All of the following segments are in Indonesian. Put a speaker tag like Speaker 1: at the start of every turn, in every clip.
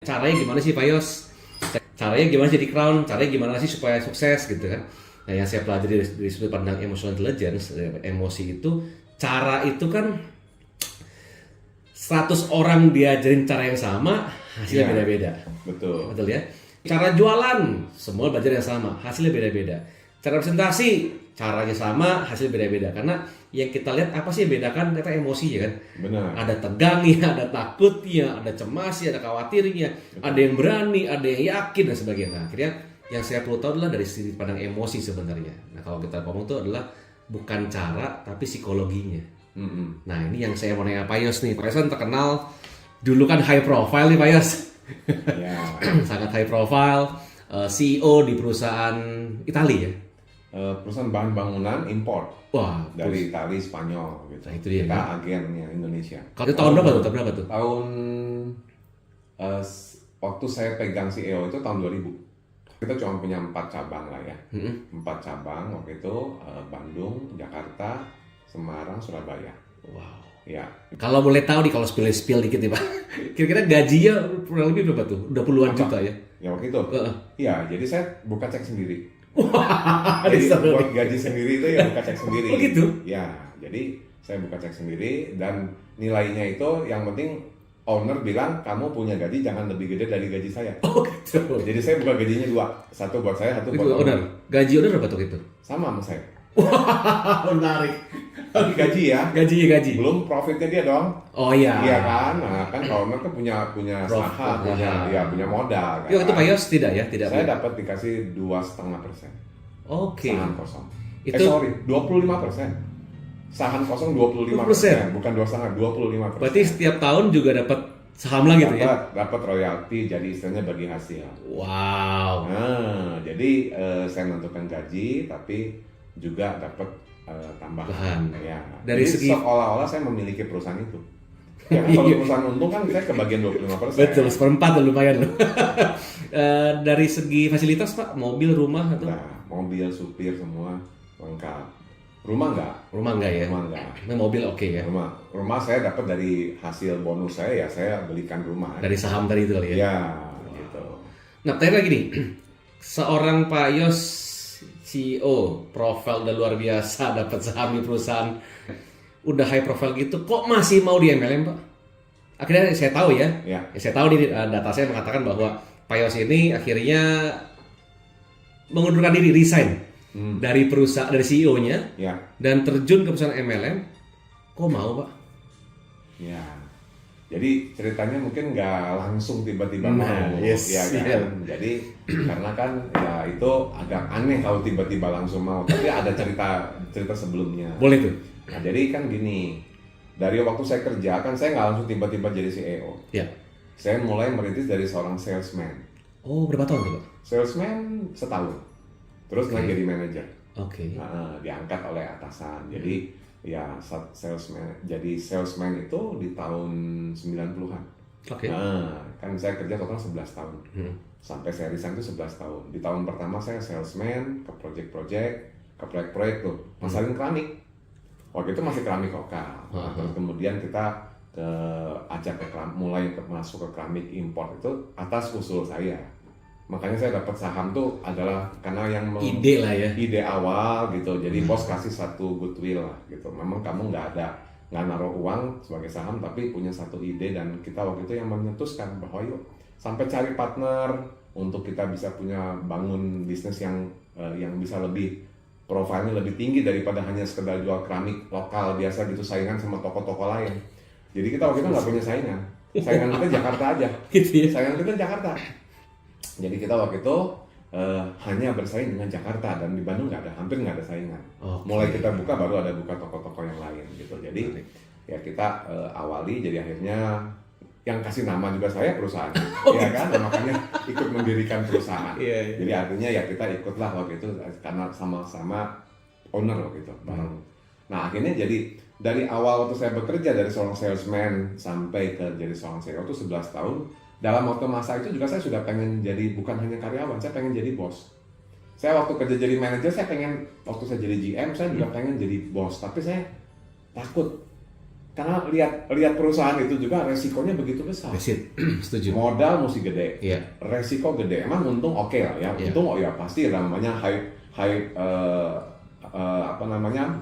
Speaker 1: caranya gimana sih Pak Yos? Caranya gimana jadi crown? Caranya gimana sih supaya sukses gitu kan? Nah, yang saya pelajari dari sudut pandang emotional intelligence, emosi itu, cara itu kan 100 orang diajarin cara yang sama, hasilnya beda-beda.
Speaker 2: Betul.
Speaker 1: Betul ya? Cara jualan, semua belajar yang sama, hasilnya beda-beda. Cara presentasi, caranya sama, hasil beda-beda. Karena yang kita lihat apa sih yang bedakan? Ternyata emosi ya kan?
Speaker 2: Benar.
Speaker 1: Ada tegangnya, ada takutnya, ada cemasnya, ada khawatirnya, ada yang berani, ada yang yakin dan sebagainya. Nah, akhirnya yang saya perlu tahu adalah dari sudut pandang emosi sebenarnya. Nah, kalau kita ngomong itu adalah bukan cara tapi psikologinya. Nah, ini yang saya mau nanya Pak Yos nih. Pak Yos kan terkenal dulu kan high profile nih Pak Yos.
Speaker 2: Ya.
Speaker 1: Sangat high profile, CEO di perusahaan Italia ya.
Speaker 2: Perusahaan bahan bangunan import
Speaker 1: Wah,
Speaker 2: dari Itali, Spanyol gitu.
Speaker 1: Nah, itu dia,
Speaker 2: Kita
Speaker 1: kan?
Speaker 2: agennya Indonesia.
Speaker 1: Kalau itu tahun berapa tuh? Tahun berapa tuh?
Speaker 2: Tahun waktu saya pegang CEO itu tahun 2000. Kita cuma punya 4 cabang lah ya. 4 cabang waktu itu, Bandung, Jakarta, Semarang, Surabaya.
Speaker 1: Wow.
Speaker 2: Ya.
Speaker 1: Kalau boleh tahu nih, kalau spill dikit nih Pak. Kira-kira gajinya kurang lebih berapa tuh? Udah puluhan juta ya?
Speaker 2: Ya waktu itu. Iya, jadi saya buka cek sendiri.
Speaker 1: Wah,
Speaker 2: Jadi
Speaker 1: seru
Speaker 2: buat
Speaker 1: nih.
Speaker 2: gaji sendiri itu ya buka cek sendiri.
Speaker 1: Oh gitu?
Speaker 2: Ya, jadi saya buka cek sendiri dan nilainya itu yang penting owner bilang kamu punya gaji jangan lebih gede dari gaji saya.
Speaker 1: Oh gitu.
Speaker 2: Jadi saya buka gajinya 2, satu buat saya, satu
Speaker 1: Itu
Speaker 2: buat
Speaker 1: owner.
Speaker 2: owner.
Speaker 1: Gaji owner berapa tuh itu?
Speaker 2: Sama saya.
Speaker 1: Wah, menarik.
Speaker 2: Tapi gaji ya,
Speaker 1: Gaji.
Speaker 2: belum profitnya dia dong.
Speaker 1: Oh iya.
Speaker 2: Iya kan, nah kan owner kan punya saham, punya modal. Kan?
Speaker 1: Yuk, itu Pak Yos tidak ya? Tidak.
Speaker 2: Saya dapat dikasih 2,5%.
Speaker 1: Oke.
Speaker 2: Saham kosong.
Speaker 1: Itu-
Speaker 2: Sorry, 25%. Saham kosong 25%, bukan 2,5, 25%.
Speaker 1: Berarti setiap tahun juga dapat saham lagi gitu ya?
Speaker 2: Dapat royalti, jadi istilahnya bagi hasil.
Speaker 1: Wow.
Speaker 2: Nah, jadi saya menentukan gaji, tapi juga dapat tambahan. Ya.
Speaker 1: Dari
Speaker 2: Jadi
Speaker 1: segi-
Speaker 2: seolah-olah saya memiliki perusahaan itu. Ya, kalau perusahaan untung kan saya kebagian 25%.
Speaker 1: Betul, 1/4 tuh lumayan loh. Dari segi fasilitas Pak, mobil, rumah atau?
Speaker 2: Nah, mobil, supir semua lengkap. Rumah enggak?
Speaker 1: Rumah enggak ya?
Speaker 2: Rumah enggak.
Speaker 1: Ini mobil oke ya?
Speaker 2: Rumah saya dapat dari hasil bonus saya, ya saya belikan rumah.
Speaker 1: Dari saham tadi itu kali ya?
Speaker 2: Ya, gitu.
Speaker 1: Nah, tanya lagi nih. Seorang Pak Yos CEO, profil udah luar biasa, dapat saham di perusahaan, udah high profile gitu, kok masih mau di MLM Pak? Akhirnya saya tahu ya,
Speaker 2: Ya.
Speaker 1: saya tahu di data saya mengatakan bahwa Pak Yos ini akhirnya mengundurkan diri, resign dari perusahaan, dari CEO-nya,
Speaker 2: Ya.
Speaker 1: dan terjun ke perusahaan MLM. Kok mau Pak?
Speaker 2: Ya. Jadi ceritanya mungkin nggak langsung tiba-tiba
Speaker 1: Nah,
Speaker 2: mau,
Speaker 1: yes,
Speaker 2: ya kan?
Speaker 1: iya.
Speaker 2: Jadi karena kan ya itu agak aneh kalau tiba-tiba langsung mau. Tapi ada cerita sebelumnya.
Speaker 1: Boleh tuh?
Speaker 2: Nah, jadi kan gini, dari waktu saya kerja kan saya nggak langsung tiba-tiba jadi CEO.
Speaker 1: Ya.
Speaker 2: Saya mulai merintis dari seorang salesman.
Speaker 1: Oh, berapa tahun tuh Pak?
Speaker 2: Salesman setahun, terus naik jadi manajer.
Speaker 1: Oke.
Speaker 2: Nah, diangkat oleh atasan. Jadi ya jadi salesman itu di tahun 90-an.
Speaker 1: Oke.
Speaker 2: Nah, kan saya kerja total 11 tahun. Sampai saya resign itu 11 tahun. Di tahun pertama saya salesman ke project-project, ke proyek-proyek tuh, masalin keramik. Waktu itu masih keramik lokal. Terus kemudian kita mulai masuk ke keramik import itu atas usul saya. Makanya saya dapat saham tuh adalah karena yang
Speaker 1: Ide lah ya.
Speaker 2: ide awal gitu. Jadi bos kasih satu goodwill lah gitu. Memang kamu nggak naruh uang sebagai saham, tapi punya satu ide dan kita waktu itu yang menyetuskan bahwa yuk sampai cari partner untuk kita bisa bangun bisnis yang bisa lebih profilnya lebih tinggi daripada hanya sekedar jual keramik lokal biasa gitu saingan sama toko-toko lain. Jadi kita waktu itu nggak punya saingan. Saingan kita Jakarta aja.
Speaker 1: Gitu ya.
Speaker 2: Saingan kita Jakarta. Jadi kita waktu itu hanya bersaing dengan Jakarta dan di Bandung hampir nggak ada saingan.
Speaker 1: Oke.
Speaker 2: Mulai kita buka baru ada buka toko-toko yang lain gitu. Jadi ya kita awali jadi akhirnya yang kasih nama juga saya perusahaan, ya kan? Nah, makanya ikut mendirikan perusahaan.
Speaker 1: Iya.
Speaker 2: Jadi artinya ya kita ikutlah waktu itu karena sama-sama owner waktu itu bareng. Nah akhirnya jadi dari awal waktu saya bekerja dari seorang salesman sampai ke jadi seorang CEO itu 11 tahun. Dalam waktu masa itu juga saya sudah pengen jadi bukan hanya karyawan, saya pengen jadi bos. Saya waktu kerja jadi manajer, waktu saya jadi GM, saya juga pengen jadi bos. Tapi saya takut, Karena lihat perusahaan itu juga resikonya begitu besar.
Speaker 1: Setuju.
Speaker 2: Modal mesti gede,
Speaker 1: Iya.
Speaker 2: resiko gede. Emang untung oke lah ya,
Speaker 1: Iya.
Speaker 2: untung ya pasti namanya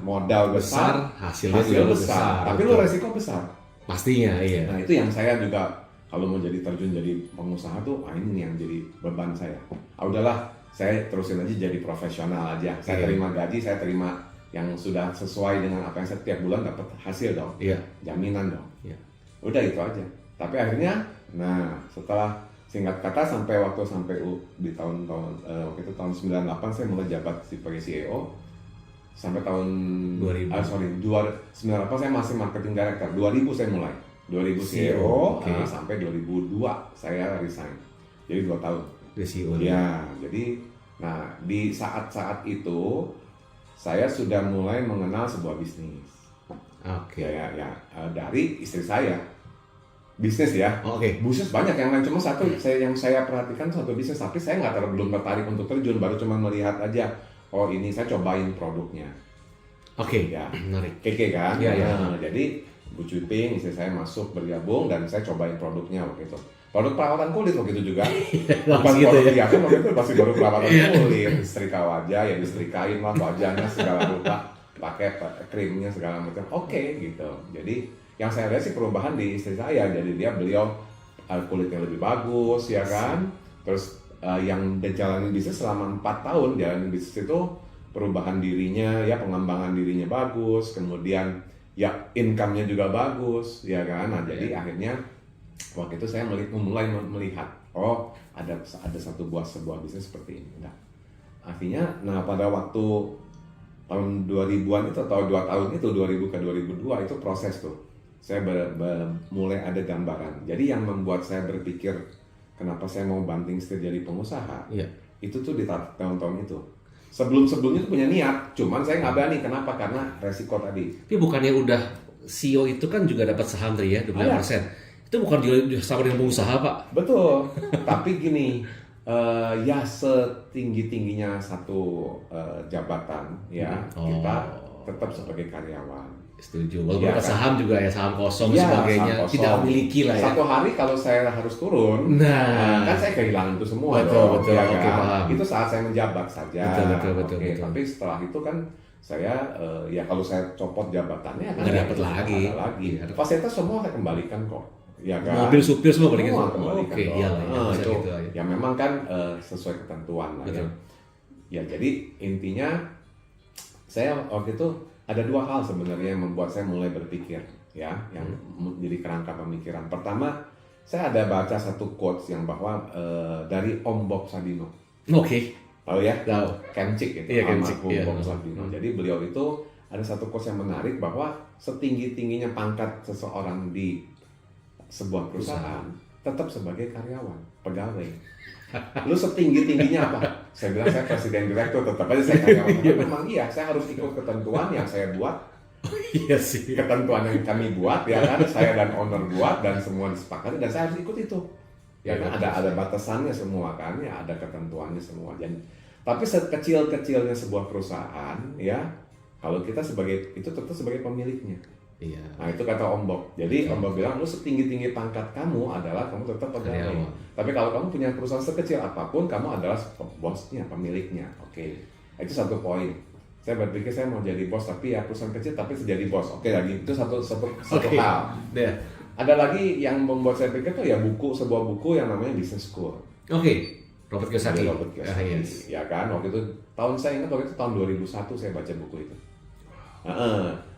Speaker 2: modal besar,
Speaker 1: hasilnya
Speaker 2: hasil
Speaker 1: juga
Speaker 2: besar. Tapi
Speaker 1: betul.
Speaker 2: lo resiko besar.
Speaker 1: Pastinya, iya.
Speaker 2: Nah itu yang saya juga kalau mau jadi terjun jadi pengusaha tuh, ini yang jadi beban saya. Udahlah, saya terusin aja jadi profesional aja. Saya
Speaker 1: Iya.
Speaker 2: terima gaji, saya terima yang sudah sesuai dengan apa yang saya tiap bulan dapat hasil dong,
Speaker 1: Iya.
Speaker 2: jaminan dong.
Speaker 1: Iya.
Speaker 2: Udah itu aja. Tapi akhirnya, nah setelah singkat kata sampai di waktu itu tahun 98 saya mulai jabat sebagai CEO. Sampai tahun
Speaker 1: 2000.
Speaker 2: 98 saya masih marketing director. 2000 saya mulai. 2000 CEO,
Speaker 1: Oke.
Speaker 2: sampai 2002 saya resign. Jadi 2 tahun.
Speaker 1: Dari CEO.
Speaker 2: Ya, jadi nah di saat-saat itu saya sudah mulai mengenal sebuah bisnis.
Speaker 1: Oke.
Speaker 2: Ya, dari istri saya. Bisnis ya.
Speaker 1: Oke.
Speaker 2: Bisnis banyak yang lain, cuma yang saya perhatikan satu bisnis, tapi saya belum tertarik untuk terjun, baru cuma melihat aja. Oh ini saya cobain produknya.
Speaker 1: Oke.
Speaker 2: Ya,
Speaker 1: Menarik.
Speaker 2: keke kan.
Speaker 1: Iya, iya.
Speaker 2: Nah, jadi Bu Cuping, istri saya masuk bergabung dan saya cobain produknya waktu itu. Produk perawatan kulit waktu itu juga. Bukan
Speaker 1: gitu
Speaker 2: produk
Speaker 1: ya.
Speaker 2: hiasan, waktu itu masih baru perawatan kulit, setrika wajah, ya disetrikain lah wajahnya segala rupa, pakai krimnya segala macam. Oke, gitu. Jadi yang saya lihat sih perubahan di istri saya, jadi beliau kulitnya lebih bagus ya kan. Terus yang dia jalanin bisnis selama 4 tahun jalanin bisnis itu, perubahan dirinya ya, pengembangan dirinya bagus, kemudian ya income-nya juga bagus ya kan. Nah jadi akhirnya waktu itu saya mulai melihat, oh ada sebuah bisnis seperti ini. Nah, akhirnya pada waktu tahun 2000-an itu atau 2 tahun itu 2000 ke 2002 itu proses tuh. Saya mulai ada gambaran. Jadi yang membuat saya berpikir kenapa saya mau banting setir jadi pengusaha,
Speaker 1: Iya.
Speaker 2: itu tuh di tahun-tahun itu. Sebelumnya tuh punya niat, cuman saya nggak berani. Kenapa? Karena resiko tadi.
Speaker 1: Tapi bukannya udah CEO itu kan juga dapat saham tadi ya, 25%. Itu bukan juga sama dengan pengusaha, Pak?
Speaker 2: Betul. Tapi gini, ya setinggi-tingginya satu jabatan ya, kita tetap sebagai karyawan.
Speaker 1: Setuju. Walaupun
Speaker 2: Iya,
Speaker 1: dapat
Speaker 2: kan?
Speaker 1: saham juga ya, saham kosong
Speaker 2: Iya,
Speaker 1: sebagainya,
Speaker 2: saham kosong.
Speaker 1: tidak memiliki lah ya.
Speaker 2: Satu hari kalau saya harus turun,
Speaker 1: Nah.
Speaker 2: kan saya kehilangan itu semua.
Speaker 1: Betul,
Speaker 2: ya
Speaker 1: oke,
Speaker 2: kan?
Speaker 1: paham.
Speaker 2: Itu saat saya menjabat saja.
Speaker 1: Betul.
Speaker 2: Oke, tapi setelah itu kan saya ya kalau saya copot jabatannya kan
Speaker 1: Nggak dapat
Speaker 2: ya,
Speaker 1: lagi.
Speaker 2: ada lagi.
Speaker 1: Iya.
Speaker 2: Fasilitas semua saya kembalikan kok. Ya kan?
Speaker 1: Mobil supir semua balikin
Speaker 2: Semua
Speaker 1: semua.
Speaker 2: kembalikan
Speaker 1: Oke,
Speaker 2: dong.
Speaker 1: iyalah ya, bisa
Speaker 2: itu
Speaker 1: gitu aja.
Speaker 2: ya memang kan sesuai ketentuan lah ya.
Speaker 1: Betul.
Speaker 2: Ya jadi intinya saya waktu itu ada 2 hal sebenarnya yang membuat saya mulai berpikir ya, yang menjadi kerangka pemikiran. Pertama, saya ada baca satu quotes yang bahwa dari Om Bob Sadino.
Speaker 1: Oke.
Speaker 2: Tahu ya?
Speaker 1: Tahu.
Speaker 2: Kemcik itu,
Speaker 1: Iya, Kemcik,
Speaker 2: almarhum
Speaker 1: iya.
Speaker 2: Bob Sadino. Jadi beliau itu ada satu quotes yang menarik bahwa setinggi-tingginya pangkat seseorang di sebuah perusahaan tetap sebagai karyawan, pegawai. Lu setinggi-tingginya apa? Saya bilang saya presiden direktur, tetap aja saya karyawan. Tapi memang iya, saya harus ikut ketentuan yang saya buat,
Speaker 1: Iya sih.
Speaker 2: ketentuan yang kami buat ya kan, saya dan owner buat dan semua disepakati dan saya harus ikut itu. Ya kan ada batasannya semua kan, ya ada ketentuannya semua. Tapi sekecil-kecilnya sebuah perusahaan ya, kalau kita itu tetap sebagai pemiliknya.
Speaker 1: Iya.
Speaker 2: Nah itu kata Om Bob. Jadi Om Bob bilang, lu setinggi-tinggi pangkat kamu adalah kamu tetap pegawai.
Speaker 1: Karyawan.
Speaker 2: Tapi kalau kamu punya perusahaan sekecil apapun, kamu adalah bosnya, pemiliknya. Oke. Itu satu poin. Saya berpikir saya mau jadi bos, tapi ya perusahaan kecil tapi jadi bos. Oke lagi, itu satu
Speaker 1: Oke.
Speaker 2: hal.
Speaker 1: Deh.
Speaker 2: Ada lagi yang membuat saya pikir tuh ya sebuah buku yang namanya Business School.
Speaker 1: Oke. Robert Kiyosaki.
Speaker 2: Dari Robert Kiyosaki.
Speaker 1: Yes.
Speaker 2: Ya kan, waktu itu saya ingat waktu itu tahun 2001 saya baca buku itu.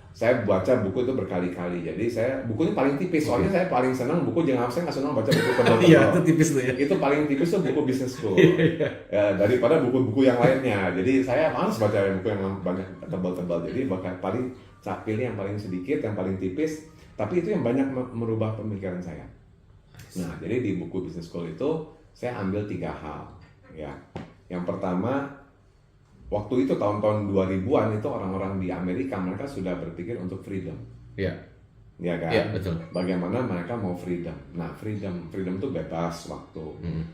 Speaker 2: Saya baca buku itu berkali-kali. Jadi bukunya paling tipis. Soalnya saya paling senang buku saya nggak senang baca buku tebal-tebal.
Speaker 1: Iya, itu tipis tuh ya.
Speaker 2: Itu paling tipis tuh buku Business School. Ya, daripada buku-buku yang lainnya. Jadi saya malas baca buku yang banyak tebal-tebal. Jadi paling pilih yang paling sedikit, yang paling tipis. Tapi itu yang banyak merubah pemikiran saya. Nah, jadi di buku Business School itu saya ambil 3 hal. Ya, yang pertama, waktu itu tahun-tahun 2000-an itu orang-orang di Amerika mereka sudah berpikir untuk freedom.
Speaker 1: Iya.
Speaker 2: Ya kan?
Speaker 1: Iya, betul.
Speaker 2: Bagaimana mereka mau freedom. Nah, freedom itu bebas waktu.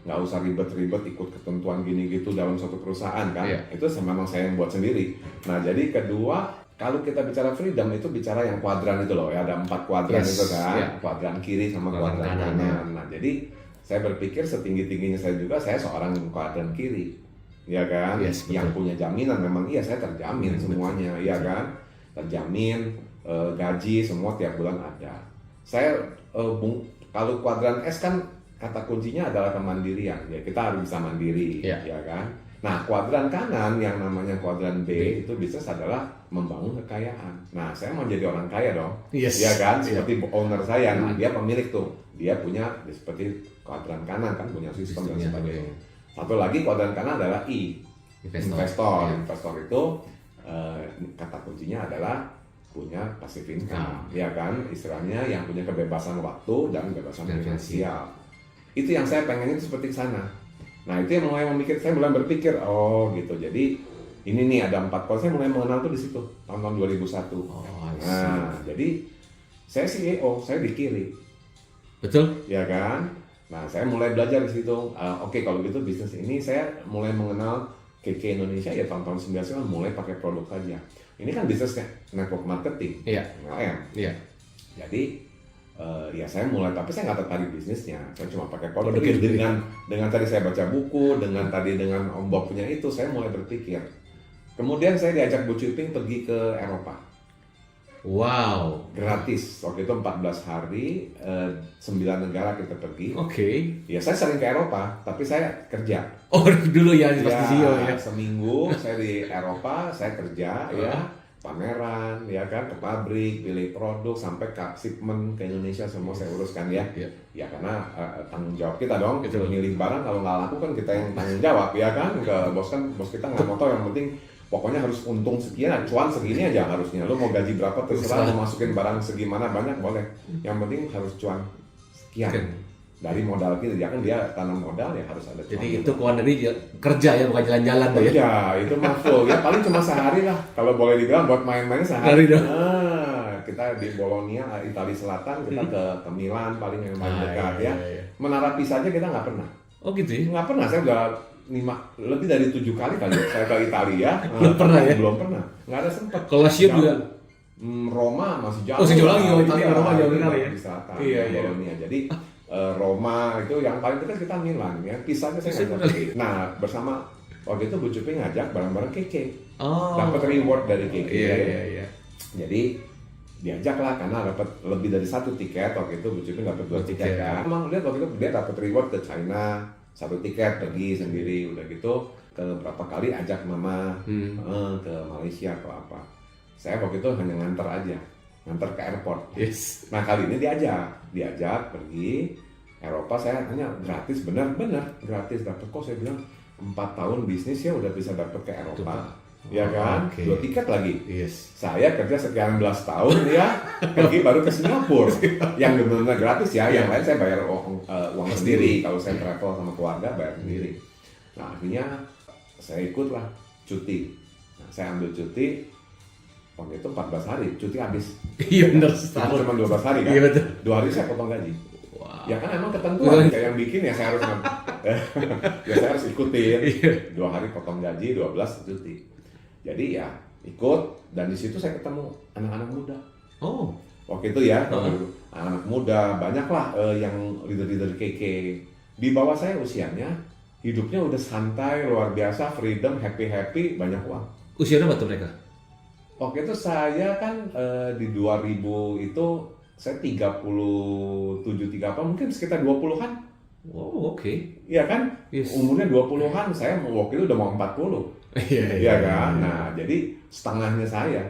Speaker 2: Nggak usah ribet-ribet ikut ketentuan gini gitu dalam suatu perusahaan kan.
Speaker 1: Iya.
Speaker 2: Itu memang saya yang buat sendiri. Nah, jadi kedua kalau kita bicara freedom itu bicara yang kuadran itu loh ya, ada 4 kuadran
Speaker 1: Yes,
Speaker 2: itu kan,
Speaker 1: ya.
Speaker 2: kuadran kiri sama
Speaker 1: Kuadran
Speaker 2: kuadran
Speaker 1: kanan,
Speaker 2: kanan. Nah jadi saya berpikir setinggi-tingginya saya juga, saya seorang kuadran kiri, ya kan,
Speaker 1: Yes, betul.
Speaker 2: yang punya jaminan memang iya saya terjamin
Speaker 1: Betul.
Speaker 2: semuanya, iya kan, terjamin gaji semua tiap bulan ada. Saya kalau kuadran S kan kata kuncinya adalah kemandirian, ya kita harus bisa mandiri,
Speaker 1: Ya.
Speaker 2: ya kan. Nah, kuadran kanan yang namanya kuadran B itu bisnis adalah membangun kekayaan. Nah, saya mau jadi orang kaya dong.
Speaker 1: Yes.
Speaker 2: Ya kan?
Speaker 1: Iya.
Speaker 2: Seperti owner saya. Nah, dia pemilik tuh. Dia punya seperti kuadran kanan kan punya sistem dan
Speaker 1: Sistemnya,
Speaker 2: sebagainya.
Speaker 1: oke.
Speaker 2: Satu lagi kuadran kanan adalah I. Investor.
Speaker 1: Iya.
Speaker 2: Investor itu kata kuncinya adalah punya passive income. Ya kan? Istilahnya yang punya kebebasan waktu dan kebebasan
Speaker 1: Dan
Speaker 2: finansial. Itu yang saya pengen itu seperti sana. Nah itu yang saya mulai berpikir, oh gitu. Jadi ini nih ada 4 poin, saya mulai mengenal tuh di situ tahun 2001.
Speaker 1: Oh, I see.
Speaker 2: Nah jadi saya CEO, saya di kiri,
Speaker 1: Betul?
Speaker 2: ya kan. Nah saya mulai belajar di situ. Oke, kalau gitu bisnis ini saya mulai mengenal KK Indonesia ya tahun-tahun 90 mulai pakai produk saja. Ini kan bisnisnya network marketing,
Speaker 1: Iya.
Speaker 2: MLM.
Speaker 1: Iya.
Speaker 2: Jadi ya saya mulai, tapi saya nggak tertarik bisnisnya, saya cuma pakai produk.
Speaker 1: Produknya dulu.
Speaker 2: Dengan tadi saya baca buku, dengan Om Bob punya itu, saya mulai berpikir. Kemudian saya diajak Bu Cuping pergi ke Eropa,
Speaker 1: Wow.
Speaker 2: gratis. Waktu itu 14 hari, 9 negara kita pergi.
Speaker 1: Oke.
Speaker 2: Ya saya sering ke Eropa, tapi saya kerja.
Speaker 1: Oh, dulu ya pas di CEO ya.
Speaker 2: Seminggu saya di Eropa, saya kerja ya. Pameran, ya kan, ke pabrik, pilih produk, sampai ke shipment ke Indonesia semua saya uruskan ya.
Speaker 1: Iya.
Speaker 2: Ya karena tanggung jawab kita dong,
Speaker 1: Betul.
Speaker 2: milih barang kalau nggak laku kan kita yang tanggung jawab ya kan. Ke bos kita nggak mau tahu, yang penting pokoknya harus untung sekian, cuan segini aja harusnya. Lo mau gaji berapa terserah, mau masukin barang segimana banyak boleh. Yang penting harus cuan sekian.
Speaker 1: Oke.
Speaker 2: Dari modal kita, ya kan dia tanam modal ya harus ada cuan.
Speaker 1: Jadi itu kawan dari kerja ya, bukan jalan-jalan tuh ya.
Speaker 2: Ya, itu mah full. Ya paling cuma sehari lah. Kalau boleh dibilang buat main-main sehari.
Speaker 1: Sehari dong.
Speaker 2: Nah, kita di Bologna, Italia Selatan, kita ke Milan paling yang paling dekat ya.
Speaker 1: Iya.
Speaker 2: Menara Pisa aja kita nggak pernah.
Speaker 1: Oh gitu ya?
Speaker 2: Nggak pernah, saya udah lebih dari 7 kali saya ke Italia.
Speaker 1: Belum pernah ya?
Speaker 2: Belum pernah. Nggak ada sempat.
Speaker 1: Colosseum
Speaker 2: Jauh.
Speaker 1: juga?
Speaker 2: Roma masih jauh.
Speaker 1: Oh, masih jauh lagi. Oh, jadi
Speaker 2: Iya,
Speaker 1: Roma jauh
Speaker 2: itu
Speaker 1: sekali ya?
Speaker 2: di selatan,
Speaker 1: Iya, iya.
Speaker 2: Bologna. Jadi Roma itu yang paling dekat kita Milan ya. Pisahnya saya nggak tahu. Nah, bersama waktu itu Bu Cuping ngajak bareng-bareng Keke.
Speaker 1: Oh.
Speaker 2: Dapat reward dari Keke.
Speaker 1: Iya.
Speaker 2: Jadi diajak lah karena dapat lebih dari 1 tiket. Waktu itu Bu Cuping dapat 2 tiket kan. Emang lihat waktu itu dia dapat reward ke China, 1 tiket pergi sendiri, udah gitu ke berapa kali ajak mama ke Malaysia atau apa. Saya waktu itu hanya nganter ke airport.
Speaker 1: Yes.
Speaker 2: Nah kali ini diajak pergi Eropa, saya hanya gratis, benar-benar gratis dapat. Kok saya bilang 4 tahun bisnis ya udah bisa dapat ke Eropa, ya kan?
Speaker 1: Oke.
Speaker 2: 2 tiket lagi.
Speaker 1: Yes.
Speaker 2: Saya kerja sekian belas tahun ya, pergi baru ke Singapura, yang benar-benar gratis ya. Yang lain saya bayar uang sendiri. Kalau saya travel sama keluarga bayar sendiri. Nah akhirnya saya ikutlah cuti. Nah, saya ambil cuti. Waktu itu 14 hari, cuti habis.
Speaker 1: Iya benar.
Speaker 2: Cuma 12 hari kan?
Speaker 1: Iya betul.
Speaker 2: 2 hari saya potong gaji.
Speaker 1: Wow.
Speaker 2: Ya kan emang ketentuan, kayak yang bikin ya saya harus ya saya harus ikutin. 2 hari potong gaji, 12 cuti. Jadi ya ikut, dan di situ saya ketemu anak-anak muda.
Speaker 1: Oh.
Speaker 2: Waktu itu ya, anak-anak muda banyaklah yang leader-leader KK. Di bawah saya usianya, hidupnya udah santai, luar biasa, freedom, happy, banyak uang.
Speaker 1: Usia berapa tuh mereka?
Speaker 2: Waktu itu saya kan di 2000 itu saya 37 apa mungkin sekitar 20-an.
Speaker 1: Oh, oke.
Speaker 2: Iya kan?
Speaker 1: Yes.
Speaker 2: Umurnya 20-an, saya waktu itu udah mau 40. Iya kan? Nah, jadi setengahnya saya.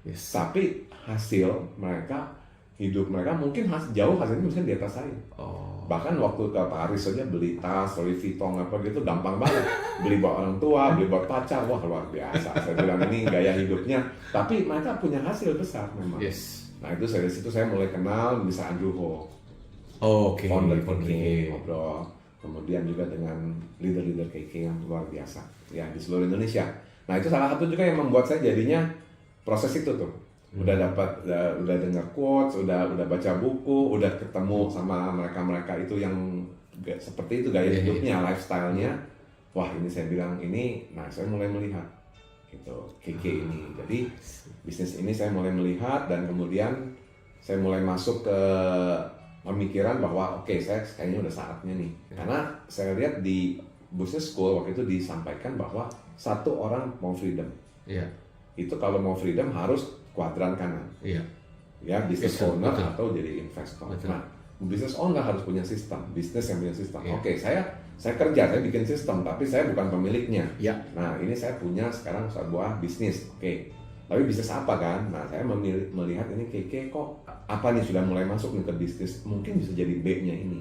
Speaker 1: Yes.
Speaker 2: Tapi hasil mereka, hidup mereka mungkin jauh hasilnya mungkin di atas saya.
Speaker 1: Oh.
Speaker 2: Bahkan waktu ke Paris aja beli tas, Louis Vuitton apa gitu gampang banget. Beli buat orang tua, beli buat pacar, wah luar biasa. Saya bilang ini gaya hidupnya. Tapi mereka punya hasil besar memang.
Speaker 1: Yes.
Speaker 2: Nah itu dari situ saya mulai kenal bisa Andrew Ho,
Speaker 1: Oh, oke.
Speaker 2: founder
Speaker 1: Founder
Speaker 2: KK, ngobrol. Kemudian juga dengan leader-leader KK yang luar biasa ya di seluruh Indonesia. Nah itu salah satu juga yang membuat saya jadinya proses itu tuh. Udah dapat, udah dengar quotes, udah baca buku, udah ketemu sama mereka itu yang seperti itu gaya hidupnya, lifestyle-nya. Wah ini saya bilang ini, nah saya mulai melihat gitu, KK ini. Jadi bisnis ini saya mulai melihat dan kemudian saya mulai masuk ke pemikiran bahwa oke, saya kayaknya udah saatnya nih. Karena saya lihat di business school waktu itu disampaikan bahwa satu orang mau freedom.
Speaker 1: Iya.
Speaker 2: Itu kalau mau freedom harus kuadran kanan.
Speaker 1: Iya.
Speaker 2: Ya, business
Speaker 1: Betul,
Speaker 2: owner
Speaker 1: betul.
Speaker 2: atau jadi investor.
Speaker 1: Betul.
Speaker 2: Nah, business owner harus punya sistem, bisnis yang punya sistem.
Speaker 1: Iya.
Speaker 2: Oke, saya kerja, saya bikin sistem, tapi saya bukan pemiliknya.
Speaker 1: Iya.
Speaker 2: Nah, ini saya punya sekarang sebuah bisnis. Oke. Tapi bisnis apa kan? Nah, saya melihat ini KK kok apa nih sudah mulai masuk nih ke bisnis. Mungkin bisa jadi B-nya ini.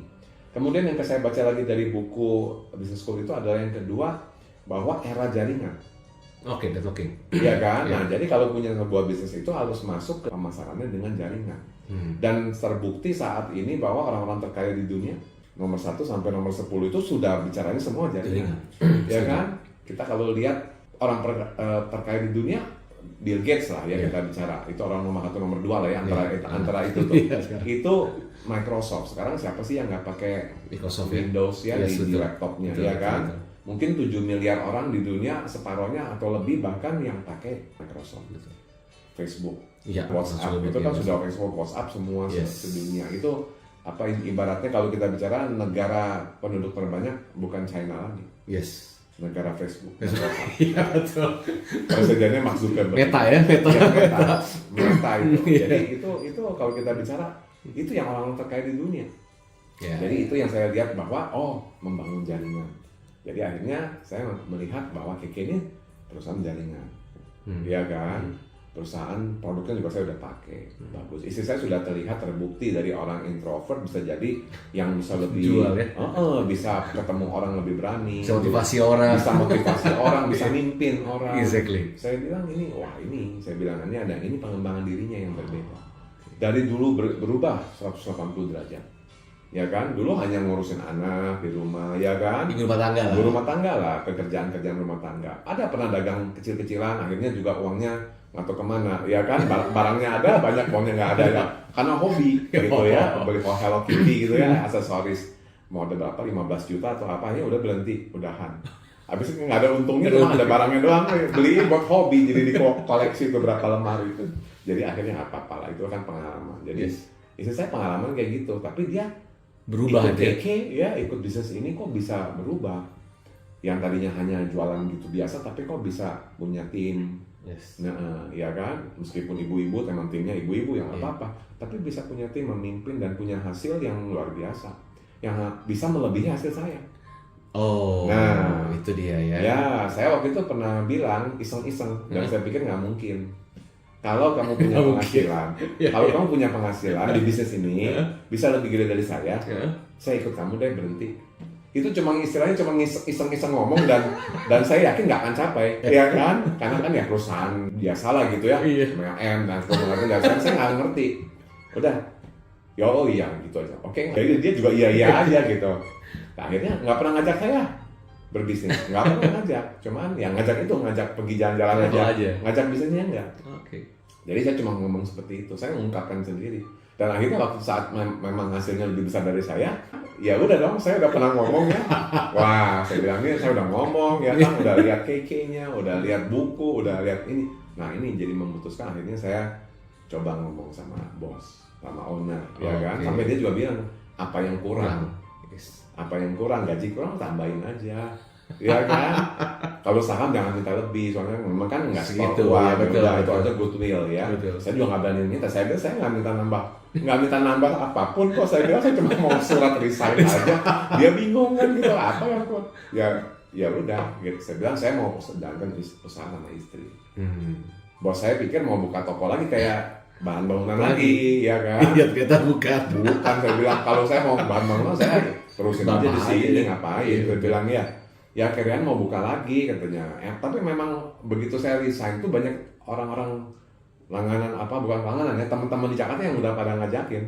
Speaker 2: Kemudian yang saya baca lagi dari buku Business School itu adalah yang kedua, bahwa era jaringan.
Speaker 1: Oke, that's okay.
Speaker 2: Iya kan?
Speaker 1: Iya.
Speaker 2: Nah, jadi kalau punya sebuah bisnis itu harus masuk ke pemasarannya dengan jaringan. Dan terbukti saat ini bahwa orang-orang terkaya di dunia nomor 1 sampai nomor 10 itu sudah bicaranya semua jaringan. Ya kan? Kita kalau lihat orang terkaya di dunia, Bill Gates lah ya, kita bicara. Itu orang nomor 1 nomor 2 lah ya, antara itu tuh. Itu Microsoft. Sekarang siapa sih yang nggak pakai
Speaker 1: Microsoft
Speaker 2: Windows ya
Speaker 1: Yes,
Speaker 2: di
Speaker 1: betul.
Speaker 2: laptopnya,
Speaker 1: Betul,
Speaker 2: ya
Speaker 1: betul,
Speaker 2: kan?
Speaker 1: betul.
Speaker 2: Mungkin 7 miliar orang di dunia, separohnya atau lebih bahkan yang pakai Microsoft.
Speaker 1: Betul.
Speaker 2: Facebook,
Speaker 1: Iya,
Speaker 2: WhatsApp,
Speaker 1: social
Speaker 2: itu kan
Speaker 1: media.
Speaker 2: sudah Facebook, WhatsApp semua
Speaker 1: Yes.
Speaker 2: sedunia. Itu apa ibaratnya kalau kita bicara negara penduduk terbanyak bukan China lagi,
Speaker 1: Yes.
Speaker 2: negara Facebook.
Speaker 1: Iya, betul.
Speaker 2: Presidennya Mark Zuckerberg.
Speaker 1: Meta ya, Meta.
Speaker 2: Ya, Meta itu.
Speaker 1: Iya.
Speaker 2: Jadi itu kalau kita bicara itu yang orang terkaya di dunia.
Speaker 1: Ya.
Speaker 2: Jadi itu yang saya lihat bahwa membangun jaringan. Jadi akhirnya saya melihat bahwa KK ini perusahaan jaringan, ya kan? Perusahaan produknya juga saya udah pakai, bagus. Istri saya sudah terlihat terbukti dari orang introvert bisa jadi yang bisa lebih
Speaker 1: Jual, ya?
Speaker 2: bisa ketemu orang lebih berani,
Speaker 1: Bisa motivasi orang.
Speaker 2: bisa motivasi orang, bisa mimpin orang.
Speaker 1: Exactly.
Speaker 2: Saya bilang saya bilang ini pengembangan dirinya yang berbeda. Dari dulu berubah 180 derajat. Ya kan, dulu hanya ngurusin anak di rumah, ya kan?
Speaker 1: Ibu rumah tangga lah.
Speaker 2: Ibu rumah tangga lah, pekerjaan-kerjaan rumah tangga. Ada pernah dagang kecil-kecilan, akhirnya juga uangnya nggak tahu kemana, ya kan? Barangnya ada, banyak uangnya nggak ada, ya. Karena hobi, gitu ya. Beli Hello Kitty gitu ya, aksesoris. Mau ada berapa, 15 juta atau apa, ya udah berhenti, udahan. Habis itu nggak ada untungnya, cuma ada barangnya doang, beliin buat hobi, jadi di koleksi beberapa lemari itu. Jadi akhirnya nggak apa-apa lah, itu kan pengalaman. Jadi istri saya pengalaman kayak gitu, tapi dia
Speaker 1: Berubah
Speaker 2: ikut
Speaker 1: aja.
Speaker 2: KK, ya ikut bisnis ini kok bisa berubah. Yang tadinya hanya jualan gitu biasa, tapi kok bisa punya tim.
Speaker 1: Yes.
Speaker 2: Nah, ya kan, meskipun ibu-ibu, teman timnya ibu-ibu yang apa-apa, tapi bisa punya tim, memimpin dan punya hasil yang luar biasa, yang bisa melebihi hasil saya.
Speaker 1: Oh,
Speaker 2: Nah,
Speaker 1: itu dia ya.
Speaker 2: Ya, saya waktu itu pernah bilang iseng-iseng dan saya pikir nggak mungkin. Kalau kamu punya penghasilan, kalau kamu punya penghasilan di bisnis ini bisa lebih gede dari saya ikut kamu deh, berhenti. Itu cuma istilahnya cuma iseng-iseng ngomong dan saya yakin nggak akan capai, ya kan? Karena kan ya perusahaan biasa lah gitu ya, MLM dan sebagainya. Saya nggak ngerti. Udah, iya gitu aja. Oke, jadi dia juga iya aja gitu. Nah, akhirnya nggak pernah ngajak saya berbisnis, nggak pernah ngajak. Cuman yang ngajak pergi jalan-jalan aja. Ngajak bisnisnya enggak.
Speaker 1: Oke.
Speaker 2: Jadi saya cuma ngomong seperti itu, saya mengungkapkan sendiri. Dan akhirnya waktu saat memang hasilnya lebih besar dari saya, ya udah dong, saya udah pernah ngomong ya. Wah, saya bilang ini saya udah ngomong ya kan, udah lihat KK-nya, udah lihat buku, udah lihat ini. Nah ini jadi memutuskan, akhirnya saya coba ngomong sama bos, sama owner, ya kan. Sampai dia juga bilang, apa yang kurang? Apa yang kurang, gaji kurang tambahin aja. Ya kan, kalau saham jangan minta lebih, soalnya memang kan nggak
Speaker 1: segitu,
Speaker 2: ya,
Speaker 1: betul,
Speaker 2: itu aja goodwill ya.
Speaker 1: Betul.
Speaker 2: Saya juga nggak berani minta, saya bilang saya nggak minta nambah apapun kok. Saya bilang saya cuma mau surat resign aja. Dia bingung kan gitu, apa yang kok? Ya udah, gitu. Saya bilang saya mau sedangkan usaha sama istri. Bos saya pikir mau buka toko lagi kayak bahan bangunan lagi, ya kan?
Speaker 1: Iya, ternyata bukan.
Speaker 2: Bukan, saya bilang kalau saya mau bahan bangunan saya terusin aja di sini, ngapain? Saya bilang ya kalian mau buka lagi katanya. Tapi memang begitu saya resign tuh banyak orang-orang langganan bukan langganan ya, teman-teman di Jakarta yang udah pada ngajakin.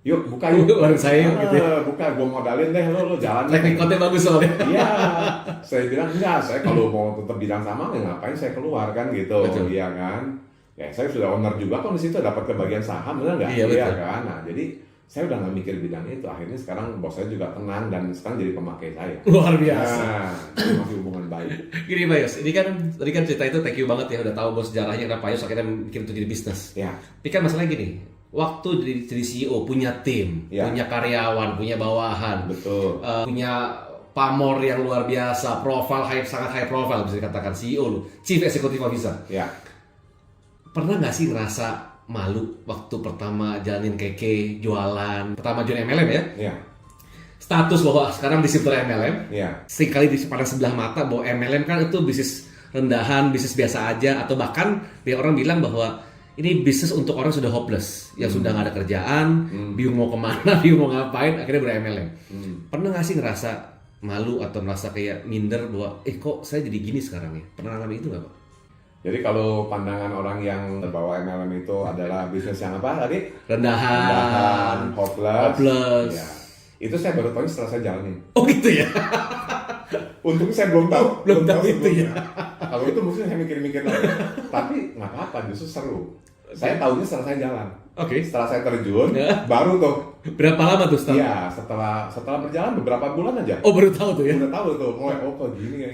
Speaker 2: Yuk buka yuk.
Speaker 1: Orang saya gitu.
Speaker 2: Buka, gue modalin deh, lo jalan.
Speaker 1: Teknik konten bagus soalnya.
Speaker 2: Iya. Saya bilang enggak, saya kalau mau tetap bidang sama ya ngapain saya keluar kan gitu. Iya kan. Ya saya sudah owner juga kan di situ, dapat kebagian saham, benar nggak? Iya kan. Nah jadi saya udah nggak mikir bidang itu. Akhirnya sekarang bos saya juga tenang dan sekarang jadi pemakai saya.
Speaker 1: Luar biasa.
Speaker 2: Nah, masih hubungan baik.
Speaker 1: Gini Pak Yos, ini kan tadi kan cerita itu thank you banget ya udah tahu bos sejarahnya kenapa Yos akhirnya bikin itu jadi bisnis.
Speaker 2: Ya,
Speaker 1: Tapi kan masalahnya gini, waktu jadi CEO punya tim,
Speaker 2: Ya.
Speaker 1: punya karyawan, punya bawahan,
Speaker 2: betul.
Speaker 1: punya pamor yang luar biasa, sangat high profile bisa dikatakan CEO lu, Chief Executive Officer.
Speaker 2: Ya,
Speaker 1: Pernah nggak sih ngerasa malu waktu pertama jalanin keke, jualan, pertama join MLM ya?
Speaker 2: ya,
Speaker 1: Status bahwa sekarang distributor MLM,
Speaker 2: ya,
Speaker 1: seringkali dipandang sebelah mata bahwa MLM kan itu bisnis rendahan, bisnis biasa aja, atau bahkan orang bilang bahwa ini bisnis untuk orang sudah hopeless, yang sudah nggak ada kerjaan, bingung mau kemana, bingung mau ngapain, akhirnya ber-MLM. Pernah nggak sih ngerasa malu atau merasa kayak minder bahwa, kok saya jadi gini sekarang ya? Pernah ngalamin itu nggak Pak?
Speaker 2: Jadi kalau pandangan orang yang terbawa MLM itu adalah bisnis yang apa tadi?
Speaker 1: Rendahan, hopeless.
Speaker 2: Ya. Itu saya baru tahu setelah saya jalanin.
Speaker 1: Oh gitu ya?
Speaker 2: Untungnya saya belum tahu.
Speaker 1: Belum tahu itu ya.
Speaker 2: Kalau itu mungkin saya mikir-mikir lagi. Tapi nggak apa-apa, justru seru. Saya tahunya setelah saya jalan.
Speaker 1: Oke.
Speaker 2: Setelah saya terjun,
Speaker 1: Ya.
Speaker 2: baru tuh.
Speaker 1: Berapa lama tuh setelah?
Speaker 2: Iya, setelah berjalan beberapa bulan aja.
Speaker 1: Oh baru tahu tuh ya?
Speaker 2: Udah tahu tuh, mulai kok gini ya,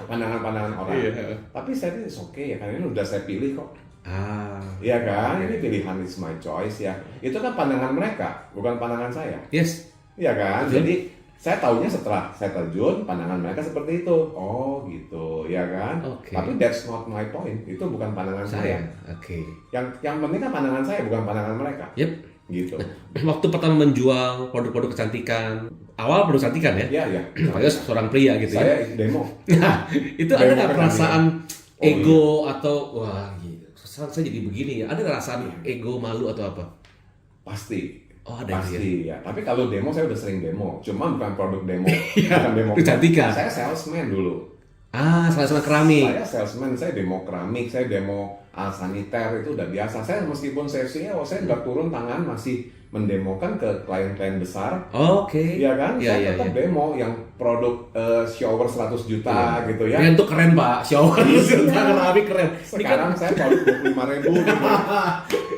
Speaker 2: pandangan-pandangan orang.
Speaker 1: Iya.
Speaker 2: Tapi saya ini oke ya, karena ini udah saya pilih kok.
Speaker 1: Ah,
Speaker 2: Iya kan, ini pilihan is my choice ya. Itu kan pandangan mereka, bukan pandangan saya.
Speaker 1: yes.
Speaker 2: Iya kan,
Speaker 1: Betul.
Speaker 2: jadi saya taunya setelah saya terjun, pandangan mereka seperti itu. Oh gitu, ya kan.
Speaker 1: Oke.
Speaker 2: Tapi that's not my point. Itu bukan pandangan saya.
Speaker 1: Oke.
Speaker 2: Yang penting kan pandangan saya, bukan pandangan mereka.
Speaker 1: Yep.
Speaker 2: Gitu.
Speaker 1: Waktu pertama menjual produk-produk kecantikan, awal produk kecantikan ya?
Speaker 2: Iya, iya.
Speaker 1: Pak Yos seorang pria gitu ya?
Speaker 2: Saya demo.
Speaker 1: Nah, itu ada
Speaker 2: Demo
Speaker 1: nggak perasaan
Speaker 2: Oh,
Speaker 1: ego atau wah gitu, saya jadi begini ya? Ada nggak perasaan ego, malu atau apa?
Speaker 2: Pasti.
Speaker 1: Oh ada gitu ya?
Speaker 2: Pasti ya. Tapi kalau demo saya udah sering demo. Cuma bukan produk demo. Bukan demo.
Speaker 1: Kecantikan.
Speaker 2: Saya salesman dulu.
Speaker 1: Ah, sama keramik.
Speaker 2: Saya salesman, saya demo keramik, saya demo saniter, itu udah biasa. Saya meskipun saya CEO, saya nggak turun tangan, masih mendemokan ke klien-klien besar.
Speaker 1: Oke.
Speaker 2: Iya kan?
Speaker 1: Iya,
Speaker 2: Saya
Speaker 1: iya,
Speaker 2: tetap
Speaker 1: iya.
Speaker 2: demo yang produk shower 100 juta gitu ya.
Speaker 1: Ini tuh keren Pak, shower keramik keren. Ini kan
Speaker 2: Sekarang saya produk 25.000 gitu.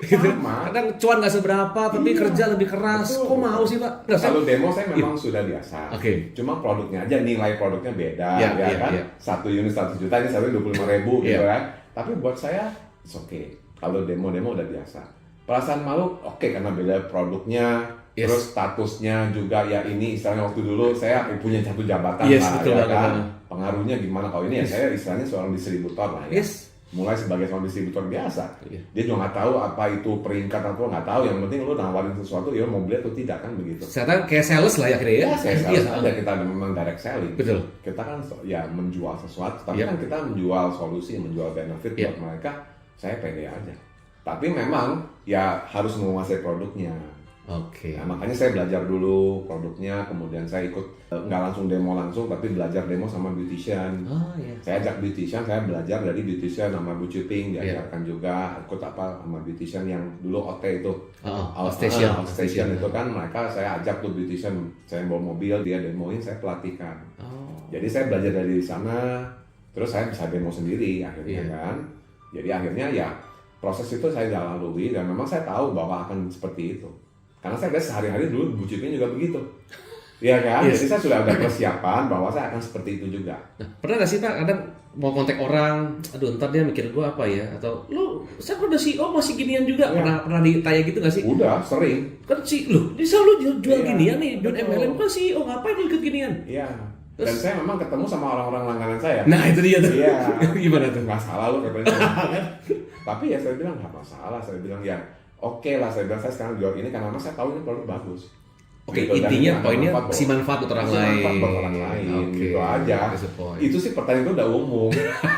Speaker 2: Sama.
Speaker 1: kadang cuan nggak seberapa, tapi kerja lebih keras.
Speaker 2: Betul.
Speaker 1: Kok mau sih Pak? Nggak,
Speaker 2: Kalau demo saya memang sudah biasa.
Speaker 1: Oke.
Speaker 2: Cuma produknya aja, nilai produknya beda,
Speaker 1: Iya,
Speaker 2: ya
Speaker 1: iya,
Speaker 2: kan?
Speaker 1: iya.
Speaker 2: Satu unit 1 juta, ini satu 25.000 gitu
Speaker 1: Iya.
Speaker 2: kan. Tapi buat saya, it's okay. Kalau demo-demo udah biasa. Perasaan malu, oke, karena beda produknya,
Speaker 1: Yes.
Speaker 2: terus statusnya juga ya ini istilahnya waktu dulu saya punya satu jabatan
Speaker 1: Yes,
Speaker 2: lah,
Speaker 1: betul
Speaker 2: ya
Speaker 1: banget.
Speaker 2: kan. Pengaruhnya gimana? Kalau ini ya saya istilahnya seorang distributor lah ya.
Speaker 1: Yes.
Speaker 2: Mulai sebagai seorang distributor biasa.
Speaker 1: Iya.
Speaker 2: Dia juga nggak tahu apa itu peringkat atau nggak tahu. Yang penting lu nawarin sesuatu, ya mau beli atau tidak kan begitu.
Speaker 1: Ternyata kayak sales lah ya akhirnya ya.
Speaker 2: Ya, saya
Speaker 1: Iya.
Speaker 2: sales aja, kita memang direct selling.
Speaker 1: Betul.
Speaker 2: Kita kan ya menjual sesuatu, tapi
Speaker 1: Iya.
Speaker 2: kan kita menjual solusi, menjual benefit
Speaker 1: Iya.
Speaker 2: buat mereka. Saya pede aja. Tapi memang ya harus menguasai produknya.
Speaker 1: Oke.
Speaker 2: Nah, makanya saya belajar dulu produknya, kemudian saya ikut nggak langsung demo langsung, tapi belajar demo sama beautician.
Speaker 1: Oh iya.
Speaker 2: Saya ajak beautician, saya belajar dari beautician sama Bu Cuping,
Speaker 1: Iya.
Speaker 2: diajarkan juga ikut apa sama beautician yang dulu OT itu.
Speaker 1: Outstation.
Speaker 2: Outstation itu kan mereka saya ajak tuh beautician, saya bawa mobil, dia demoin, saya pelatihkan.
Speaker 1: Oh.
Speaker 2: Jadi saya belajar dari sana, terus saya bisa demo sendiri akhirnya
Speaker 1: Iya.
Speaker 2: kan. Jadi akhirnya ya proses itu saya lalui dan memang saya tahu bahwa akan seperti itu. Karena saya lihat sehari-hari dulu Bu Cuping juga begitu. Iya kan?
Speaker 1: Yes.
Speaker 2: Jadi saya sudah ada persiapan bahwa saya akan seperti itu juga.
Speaker 1: Nah, pernah nggak sih Pak kadang mau kontak orang, aduh ntar dia mikir gua apa ya? Atau lu, saya udah CEO masih ginian juga.
Speaker 2: Iya.
Speaker 1: Pernah ditanya gitu nggak sih?
Speaker 2: Udah sering.
Speaker 1: Kan sih, lu bisa lu jual
Speaker 2: Iya,
Speaker 1: ginian nih, jual
Speaker 2: betul.
Speaker 1: MLM kan CEO, ngapain lu ikut ginian?
Speaker 2: Iya. Dan
Speaker 1: Terus-
Speaker 2: saya memang ketemu sama orang-orang langganan saya.
Speaker 1: Nah itu dia tuh.
Speaker 2: Iya.
Speaker 1: Gimana tuh?
Speaker 2: Nggak salah lu katanya. Tapi ya saya bilang nggak masalah. Saya bilang ya oke lah. Saya bilang saya sekarang jual ini karena memang saya tahu ini produk bagus.
Speaker 1: Oke,
Speaker 2: Gitu. Dan
Speaker 1: intinya
Speaker 2: ini ada
Speaker 1: poinnya
Speaker 2: manfaat
Speaker 1: si manfaat buat orang
Speaker 2: Si
Speaker 1: lain.
Speaker 2: manfaat buat orang lain,
Speaker 1: Oke,
Speaker 2: gitu aja.
Speaker 1: that's the point.
Speaker 2: Itu sih pertanyaan itu udah umum.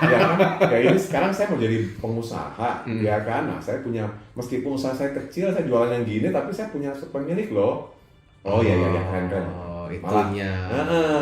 Speaker 2: Ya kan? Ya ini sekarang saya mau jadi pengusaha, ya kan? Nah, saya punya meskipun usaha saya kecil, saya jualan yang gini, tapi saya punya pemilik loh. Oh iya iya keren.
Speaker 1: Oh,
Speaker 2: Malah,
Speaker 1: itunya.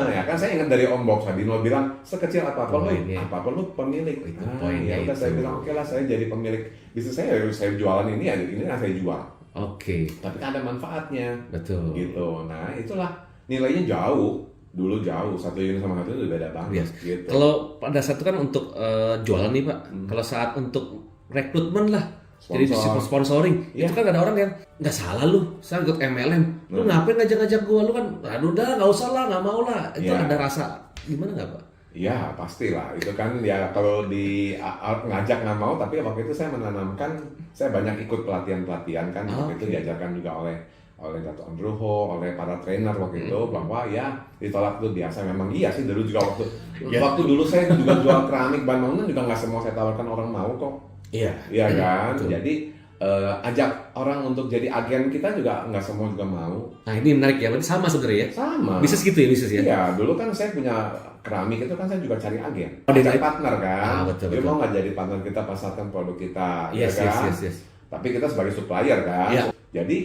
Speaker 2: ya kan saya ingat dari Om Bob Sabino bilang sekecil apapun
Speaker 1: Poinnya.
Speaker 2: lu pemilik.
Speaker 1: Itu
Speaker 2: Ah,
Speaker 1: poinnya
Speaker 2: ya udah
Speaker 1: itu.
Speaker 2: saya bilang oke lah saya jadi pemilik bisnis saya jualan ini ya ini yang saya jual.
Speaker 1: Oke,
Speaker 2: Tapi kan ada manfaatnya
Speaker 1: betul.
Speaker 2: gitu. Nah itulah nilainya jauh. Dulu jauh satu unit sama satu itu beda banget.
Speaker 1: Yes.
Speaker 2: Gitu.
Speaker 1: Kalau pada saat itu kan untuk jualan nih Pak, kalau saat untuk rekrutmen lah, jadi
Speaker 2: Sponsor.
Speaker 1: sponsoring,
Speaker 2: Iya.
Speaker 1: itu kan ada orang yang nggak salah lu, saya ikut MLM, lu ngapain ngajak-ngajak gua, lu kan, aduh udah nggak usah lah, nggak mau lah, itu
Speaker 2: Iya.
Speaker 1: ada rasa gimana nggak Pak?
Speaker 2: Iya pastilah, itu kan ya kalau ngajak nggak mau, tapi waktu itu saya menanamkan, saya banyak ikut pelatihan-pelatihan kan, waktu itu diajarkan juga oleh Dato' Andrew Ho, oleh para trainer waktu itu, bahwa ya ditolak itu biasa, memang iya sih dulu juga waktu dulu saya juga jual keramik bahan bangunan juga nggak semua saya tawarkan orang mau kok. Iya kan, betul. Jadi ajak orang untuk jadi agen kita juga nggak semua juga mau.
Speaker 1: Nah ini menarik ya, berarti sama sebenarnya ya?
Speaker 2: Sama.
Speaker 1: Bisnis gitu ya, bisnis ya?
Speaker 2: Iya, dulu kan saya punya keramik itu kan saya juga cari agen, cari partner kan.
Speaker 1: Betul.
Speaker 2: Dia mau nggak jadi partner kita, pasarkan produk kita,
Speaker 1: yes,
Speaker 2: ya kan?
Speaker 1: Yes.
Speaker 2: Tapi kita sebagai supplier kan, jadi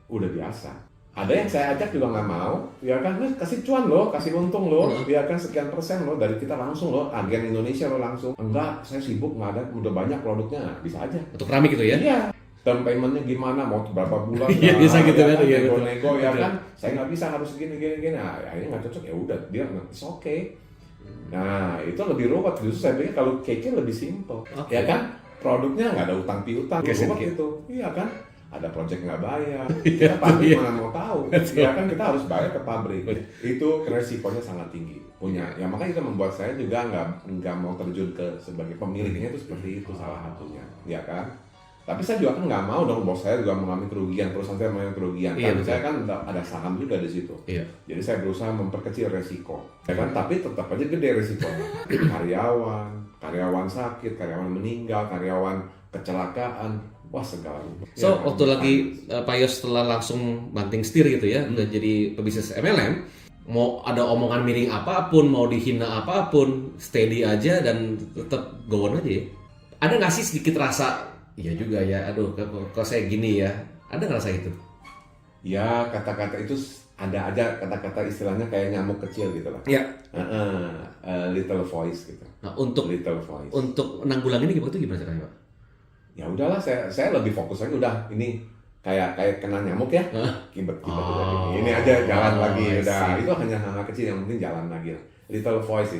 Speaker 2: udah biasa. Ada yang saya ajak juga nggak mau, ya kan, kasih cuan loh, kasih untung loh, ya kan sekian persen loh dari kita langsung loh, agen Indonesia loh langsung. Enggak, saya sibuk nggak ada, udah banyak produknya, bisa aja.
Speaker 1: Untuk keramik itu ya?
Speaker 2: Iya. Dan paymentnya gimana, mau berapa bulan?
Speaker 1: Iya bisa gitu kan?
Speaker 2: Nego-nego ya kan, saya nggak bisa harus gini. Nah, akhirnya nggak cocok ya udah, dia it's okay. Nah itu lebih ruwet, justru saya pikir kalau cake lebih simple, ya kan? Produknya nggak ada utang piutang, ruwet itu, iya kan? Ada project nggak bayar, kita pabrik mana mau tahu, ya kan kita harus bayar ke pabrik. Itu resikonya sangat tinggi punya, ya makanya itu membuat saya juga nggak mau terjun ke sebagai pemiliknya itu seperti itu salah satunya, ya kan? Tapi saya juga kan nggak mau dong, bos saya juga mengalami kerugian, perusahaan saya mengalami kerugian. Karena saya kan ada saham juga di situ. Jadi saya berusaha memperkecil resiko, ya kan? Tapi tetap aja gede resiko. Karyawan sakit, karyawan meninggal, karyawan kecelakaan, wah segala.
Speaker 1: So waktu lagi Pak Yos setelah langsung banting setir gitu ya, udah jadi pebisnis MLM, mau ada omongan miring apapun, mau dihina apapun, steady aja dan tetap go on aja ya. Ada nggak sih sedikit rasa? Iya juga ya, aduh kok saya gini ya, ada ngerasa gitu?
Speaker 2: Ya kata-kata itu ada aja, kata-kata istilahnya kayak nyamuk kecil gitu lah.
Speaker 1: Iya.
Speaker 2: Little voice gitu.
Speaker 1: Nah untuk
Speaker 2: little voice.
Speaker 1: Untuk menanggulangi ini gimana caranya Pak?
Speaker 2: Ya udahlah, saya lebih fokus aja, udah ini kayak kena nyamuk ya, kibet ini aja jalan lagi, udah itu hanya hal kecil yang penting jalan lagi. Little voice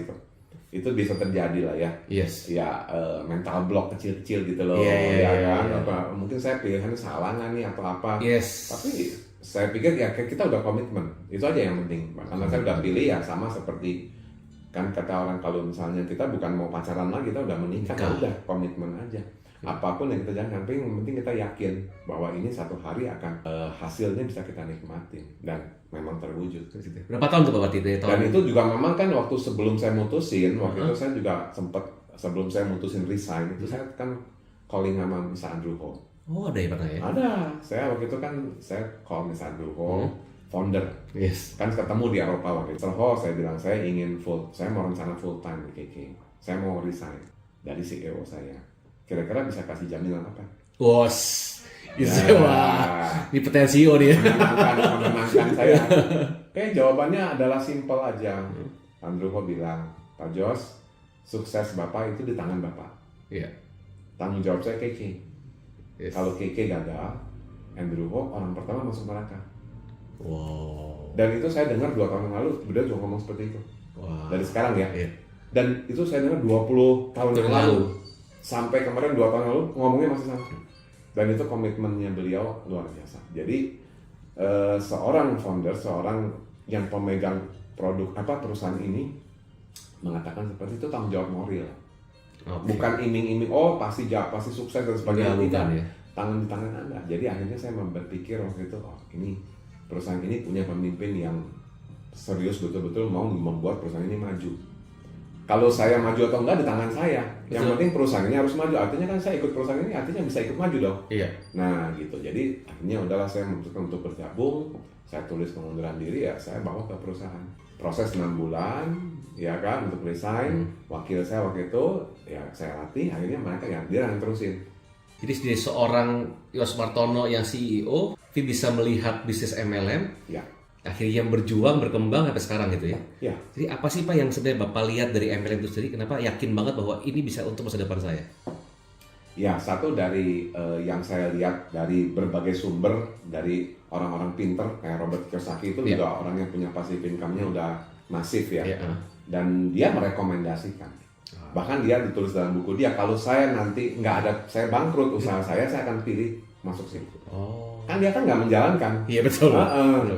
Speaker 2: itu bisa terjadi lah ya.
Speaker 1: Yes.
Speaker 2: Ya mental block kecil-kecil gitu loh. Apa mungkin saya pilihannya salah nggak nih atau apa.
Speaker 1: Yes.
Speaker 2: Tapi saya pikir ya kita udah komitmen. Itu aja yang penting. Karena saya udah pilih ya sama seperti kan kata orang kalau misalnya kita bukan mau pacaran lagi, kita udah menikah, udah komitmen aja. Apapun yang kita jalan, yang penting kita yakin bahwa ini satu hari akan hasilnya bisa kita nikmatin dan memang terwujud.
Speaker 1: Berapa tahun tuh Pak Wati?
Speaker 2: Dan itu juga memang kan waktu sebelum saya mutusin, waktu itu saya juga sempat sebelum saya mutusin resign, itu saya kan calling sama Mr. Andrew Ho.
Speaker 1: Oh ada ya Pak ya?
Speaker 2: Ada. Saya waktu itu kan saya call Mr. Andrew Ho, founder.
Speaker 1: Yes.
Speaker 2: Kan ketemu di Eropa waktu itu. Mr. Ho saya bilang saya ingin saya mau rencana full time di KK. Saya mau resign dari CEO saya. Kira-kira bisa kasih jaminan apa?
Speaker 1: Bos, ini potensi nih.
Speaker 2: Bukan menenangkan saya. Oke, jawabannya adalah simpel aja. Andrew Ho bilang, Pak Jos, sukses Bapak itu di tangan Bapak.
Speaker 1: Iya.
Speaker 2: Tanggung jawab saya KK.
Speaker 1: Yes.
Speaker 2: Kalau KK gagal, Andrew Ho orang pertama masuk neraka.
Speaker 1: Wow.
Speaker 2: Dan itu saya dengar 2 tahun lalu, beliau juga ngomong seperti itu.
Speaker 1: Wow.
Speaker 2: Dari sekarang ya.
Speaker 1: Iya.
Speaker 2: Dan itu saya dengar 20 tahun yang lalu. Sampai kemarin 2 tahun lalu ngomongnya masih sama. Dan itu komitmennya beliau luar biasa. Jadi seorang founder, seorang yang pemegang perusahaan ini mengatakan seperti itu tanggung jawab moral. Bukan iming-iming, pasti sukses dan sebagainya.
Speaker 1: Bukan ya.
Speaker 2: Tangan di tangan Anda. Jadi akhirnya saya berpikir waktu itu, ini perusahaan ini punya pemimpin yang serius betul-betul mau membuat perusahaan ini maju. Kalau saya maju atau enggak di tangan saya. Yang penting perusahaan ini harus maju. Artinya kan saya ikut perusahaan ini, artinya bisa ikut maju dong.
Speaker 1: Iya.
Speaker 2: Nah gitu. Jadi akhirnya udahlah saya memutuskan untuk bergabung. Saya tulis pengunduran diri, ya saya bawa ke perusahaan. Proses 6 bulan, ya kan, untuk resign. Wakil saya waktu itu, ya saya latih. Akhirnya mereka dia yang terusin.
Speaker 1: Jadi sebagai seorang Yos Martono yang CEO, bisa melihat bisnis MLM.
Speaker 2: Ya.
Speaker 1: Akhirnya berjuang, berkembang sampai sekarang gitu ya.
Speaker 2: Ya.
Speaker 1: Jadi apa sih Pak yang sebenarnya Bapak lihat dari MLM itu sendiri? Kenapa yakin banget bahwa ini bisa untuk masa depan saya?
Speaker 2: Ya, satu dari yang saya lihat dari berbagai sumber, dari orang-orang pinter kayak Robert Kiyosaki itu juga orang yang punya passive income-nya udah masif ya. Dan dia merekomendasikan. Bahkan dia ditulis dalam buku dia, kalau saya nanti nggak ada, saya bangkrut usaha saya akan pilih masuk sini. Kan dia kan nggak menjalankan.
Speaker 1: Iya betul.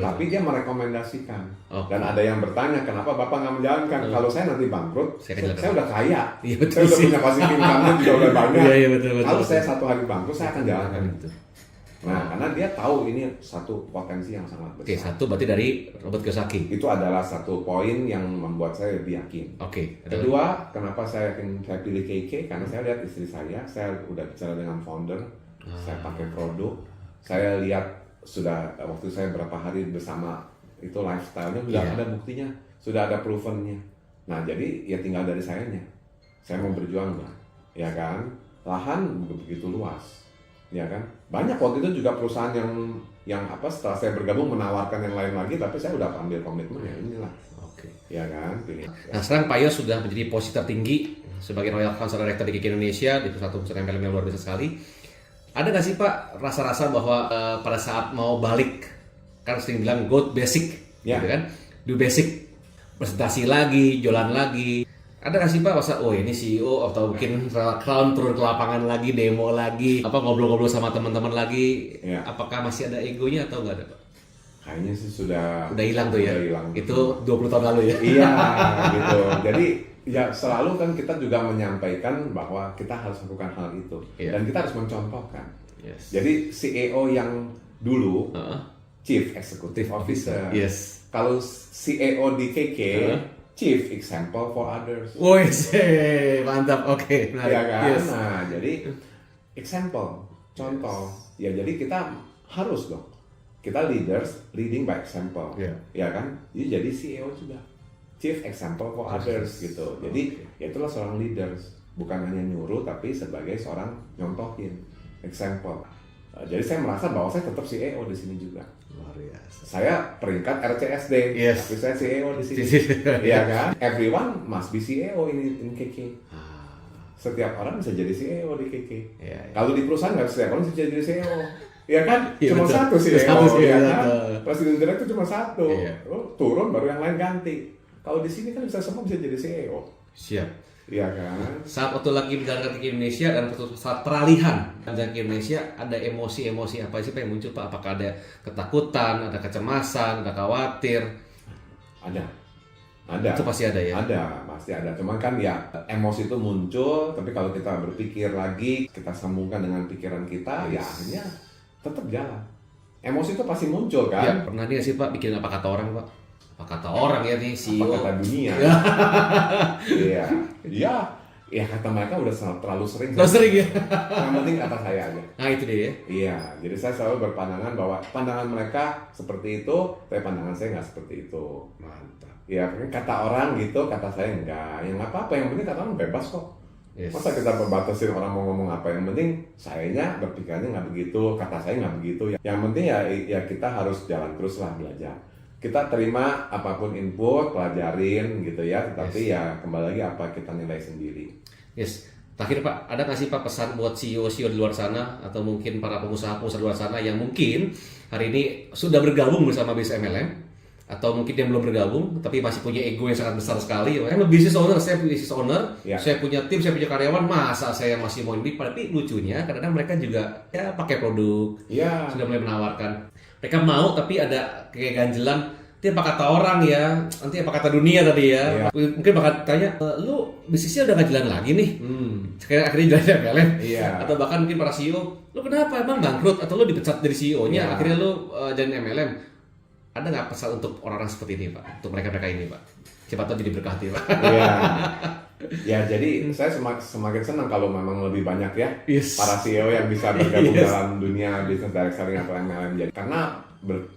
Speaker 2: Tapi dia merekomendasikan.
Speaker 1: Oke.
Speaker 2: Dan ada yang bertanya, kenapa Bapak nggak menjalankan? Kalau saya nanti bangkrut,
Speaker 1: Saya
Speaker 2: saya udah kaya.
Speaker 1: Iya
Speaker 2: Saya
Speaker 1: betul
Speaker 2: udah
Speaker 1: sih.
Speaker 2: punya passive income-nya juga udah banyak.
Speaker 1: Iya betul.
Speaker 2: Kalau saya satu hari bangkrut, saya akan jalankan itu.
Speaker 1: Itu.
Speaker 2: Nah, karena dia tahu ini satu potensi yang sangat
Speaker 1: Oke,
Speaker 2: besar.
Speaker 1: satu berarti dari Robert Kiyosaki.
Speaker 2: Itu adalah satu poin yang membuat saya lebih yakin.
Speaker 1: Oke.
Speaker 2: Kedua, kenapa saya pilih KK? Karena saya lihat istri saya udah bicara dengan founder, saya pakai produk, saya lihat sudah waktu saya berapa hari bersama itu lifestyle-nya sudah ada buktinya, sudah ada proven-nya. Nah, jadi ya tinggal dari sayanya. Saya mau berjuang, Bang. Ya kan? Lahan begitu luas. Ya kan? Banyak waktu itu juga perusahaan yang setelah saya bergabung menawarkan yang lain lagi, tapi saya udah ambil komitmen ya inilah.
Speaker 1: Oke.
Speaker 2: Ya kan? Pilih.
Speaker 1: Nah sekarang Pak Yos sudah menjadi posisi tertinggi sebagai Royal Council Director di KK Indonesia di satu perusahaan MLM yang luar biasa sekali. Ada nggak sih Pak rasa-rasa bahwa pada saat mau balik, kan sering bilang go basic, gitu kan? Do basic, presentasi lagi, jualan lagi. Ada nggak sih Pak masa, oh ini CEO atau mungkin Crown turun ke lapangan lagi, demo lagi, ngobrol-ngobrol sama teman-teman lagi?
Speaker 2: Ya.
Speaker 1: Apakah masih ada egonya atau nggak ada Pak?
Speaker 2: Kayaknya sih sudah
Speaker 1: hilang tuh ya.
Speaker 2: Udah hilang.
Speaker 1: Itu 20 tahun lalu ya.
Speaker 2: Iya, gitu. Jadi ya selalu kan kita juga menyampaikan bahwa kita harus melakukan hal itu dan kita harus mencontohkan.
Speaker 1: Yes.
Speaker 2: Jadi CEO yang dulu Chief Executive Officer.
Speaker 1: Yes.
Speaker 2: Kalau CEO di KK Chief Example for Others.
Speaker 1: Woi, mantap. Oke, menarik.
Speaker 2: Ya kan?
Speaker 1: Yes.
Speaker 2: Nah, jadi example, contoh. Ya jadi kita harus dong. Kita leading by example. Ya kan? Jadi CEO juga. Chief example for others gitu. Jadi ya itulah seorang leaders, bukan hanya nyuruh tapi sebagai seorang nyontohin example. Jadi saya merasa bahwa saya tetap CEO di sini juga.
Speaker 1: Luar biasa.
Speaker 2: Saya peringkat RCSD, tapi saya CEO di sini. Iya kan? Everyone must be CEO in KK. Setiap orang bisa jadi CEO di KK. Kalau di perusahaan nggak setiap orang bisa jadi CEO. Ya kan? Cuma satu CEO. Ya kan? Presiden direktur cuma satu. Turun baru yang lain ganti. Kalau di sini kan bisa semua bisa jadi CEO.
Speaker 1: Siap.
Speaker 2: Iya kan?
Speaker 1: Saat waktu lagi menjalankan KK Indonesia dan saat peralihan menjalankan KK Indonesia, ada emosi-emosi apa sih Pak yang muncul Pak? Apakah ada ketakutan, ada kecemasan, ada khawatir?
Speaker 2: Ada.
Speaker 1: Itu pasti ada ya?
Speaker 2: Ada, pasti ada. Cuman kan ya emosi itu muncul, tapi kalau kita berpikir lagi, kita sambungkan dengan pikiran kita, ya akhirnya tetap jalan. Emosi itu pasti muncul kan?
Speaker 1: Ya, pernah nih sih Pak bikin apa kata orang Pak? Apa kata orang ya nih CEO?
Speaker 2: Apa kata dunia? Iya. Ya kata mereka udah terlalu sering.
Speaker 1: Terlalu sering ya?
Speaker 2: Yang penting kata saya aja.
Speaker 1: Nah itu dia ya?
Speaker 2: Iya, jadi saya selalu berpandangan bahwa pandangan mereka seperti itu, tapi pandangan saya nggak seperti itu.
Speaker 1: Mantap.
Speaker 2: Ya, kata orang gitu, kata saya enggak. Yang apa-apa, yang penting kata orang bebas kok.
Speaker 1: Yes.
Speaker 2: Masa kita batasin orang mau ngomong apa? Yang penting sayanya berpikirnya nggak begitu, kata saya nggak begitu. Yang penting ya kita harus jalan terus lah belajar. Kita terima apapun input, pelajarin gitu ya. Tetapi ya kembali lagi apa kita nilai sendiri.
Speaker 1: Yes. Terakhir Pak, ada nggak sih Pak pesan buat CEO-CEO di luar sana atau mungkin para pengusaha-pengusaha di luar sana yang mungkin hari ini sudah bergabung bersama bisnis MLM atau mungkin yang belum bergabung tapi masih punya ego yang sangat besar sekali. Saya business owner, saya punya tim, saya punya karyawan, masa saya masih mau ini? Tapi lucunya kadang-kadang mereka juga ya pakai produk, sudah mulai menawarkan. Mereka mau tapi ada kayak ganjelan, nanti apa kata orang ya, nanti apa kata dunia tadi ya. Mungkin bakal tanya, lu bisnisnya udah gak jalan lagi nih. Sekarang akhirnya jalan MLM. Atau bahkan mungkin para CEO, lu kenapa emang bangkrut atau lu dipecat dari CEO-nya, akhirnya lu jalan MLM. Ada nggak pesan untuk orang-orang seperti ini Pak, untuk mereka-mereka ini Pak? Siapa tahu jadi berkah hati Pak.
Speaker 2: Ya jadi saya semakin senang kalau memang lebih banyak ya para CEO yang bisa bergabung dalam dunia bisnis direct selling atau MLM. Jadi karena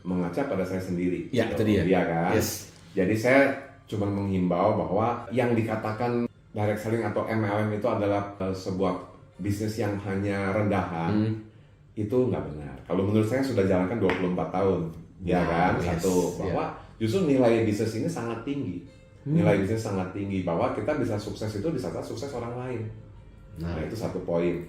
Speaker 2: mengaca pada saya sendiri.
Speaker 1: Ya itu dia.
Speaker 2: Iya kan. Jadi saya cuma menghimbau bahwa yang dikatakan direct selling atau MLM itu adalah sebuah bisnis yang hanya rendahan. Itu nggak benar. Kalau menurut saya sudah jalankan 24 tahun. Ya kan, satu bahwa justru nilai bisnis ini sangat tinggi. Nilai bisnis sangat tinggi bahwa kita bisa sukses itu di saat sukses orang lain. Nah itu satu poin.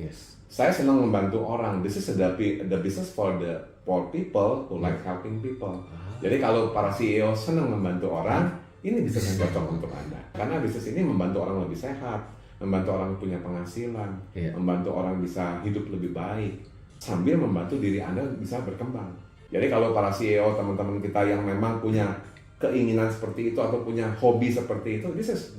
Speaker 2: Saya senang membantu orang. This is the business for the poor people who like helping people. Jadi kalau para CEO senang membantu orang, ini bisnis yang cocok untuk Anda. Karena bisnis ini membantu orang lebih sehat, membantu orang punya penghasilan, membantu orang bisa hidup lebih baik. sambil membantu diri Anda bisa berkembang. Jadi kalau para CEO, teman-teman kita yang memang punya keinginan seperti itu atau punya hobi seperti itu, bisnis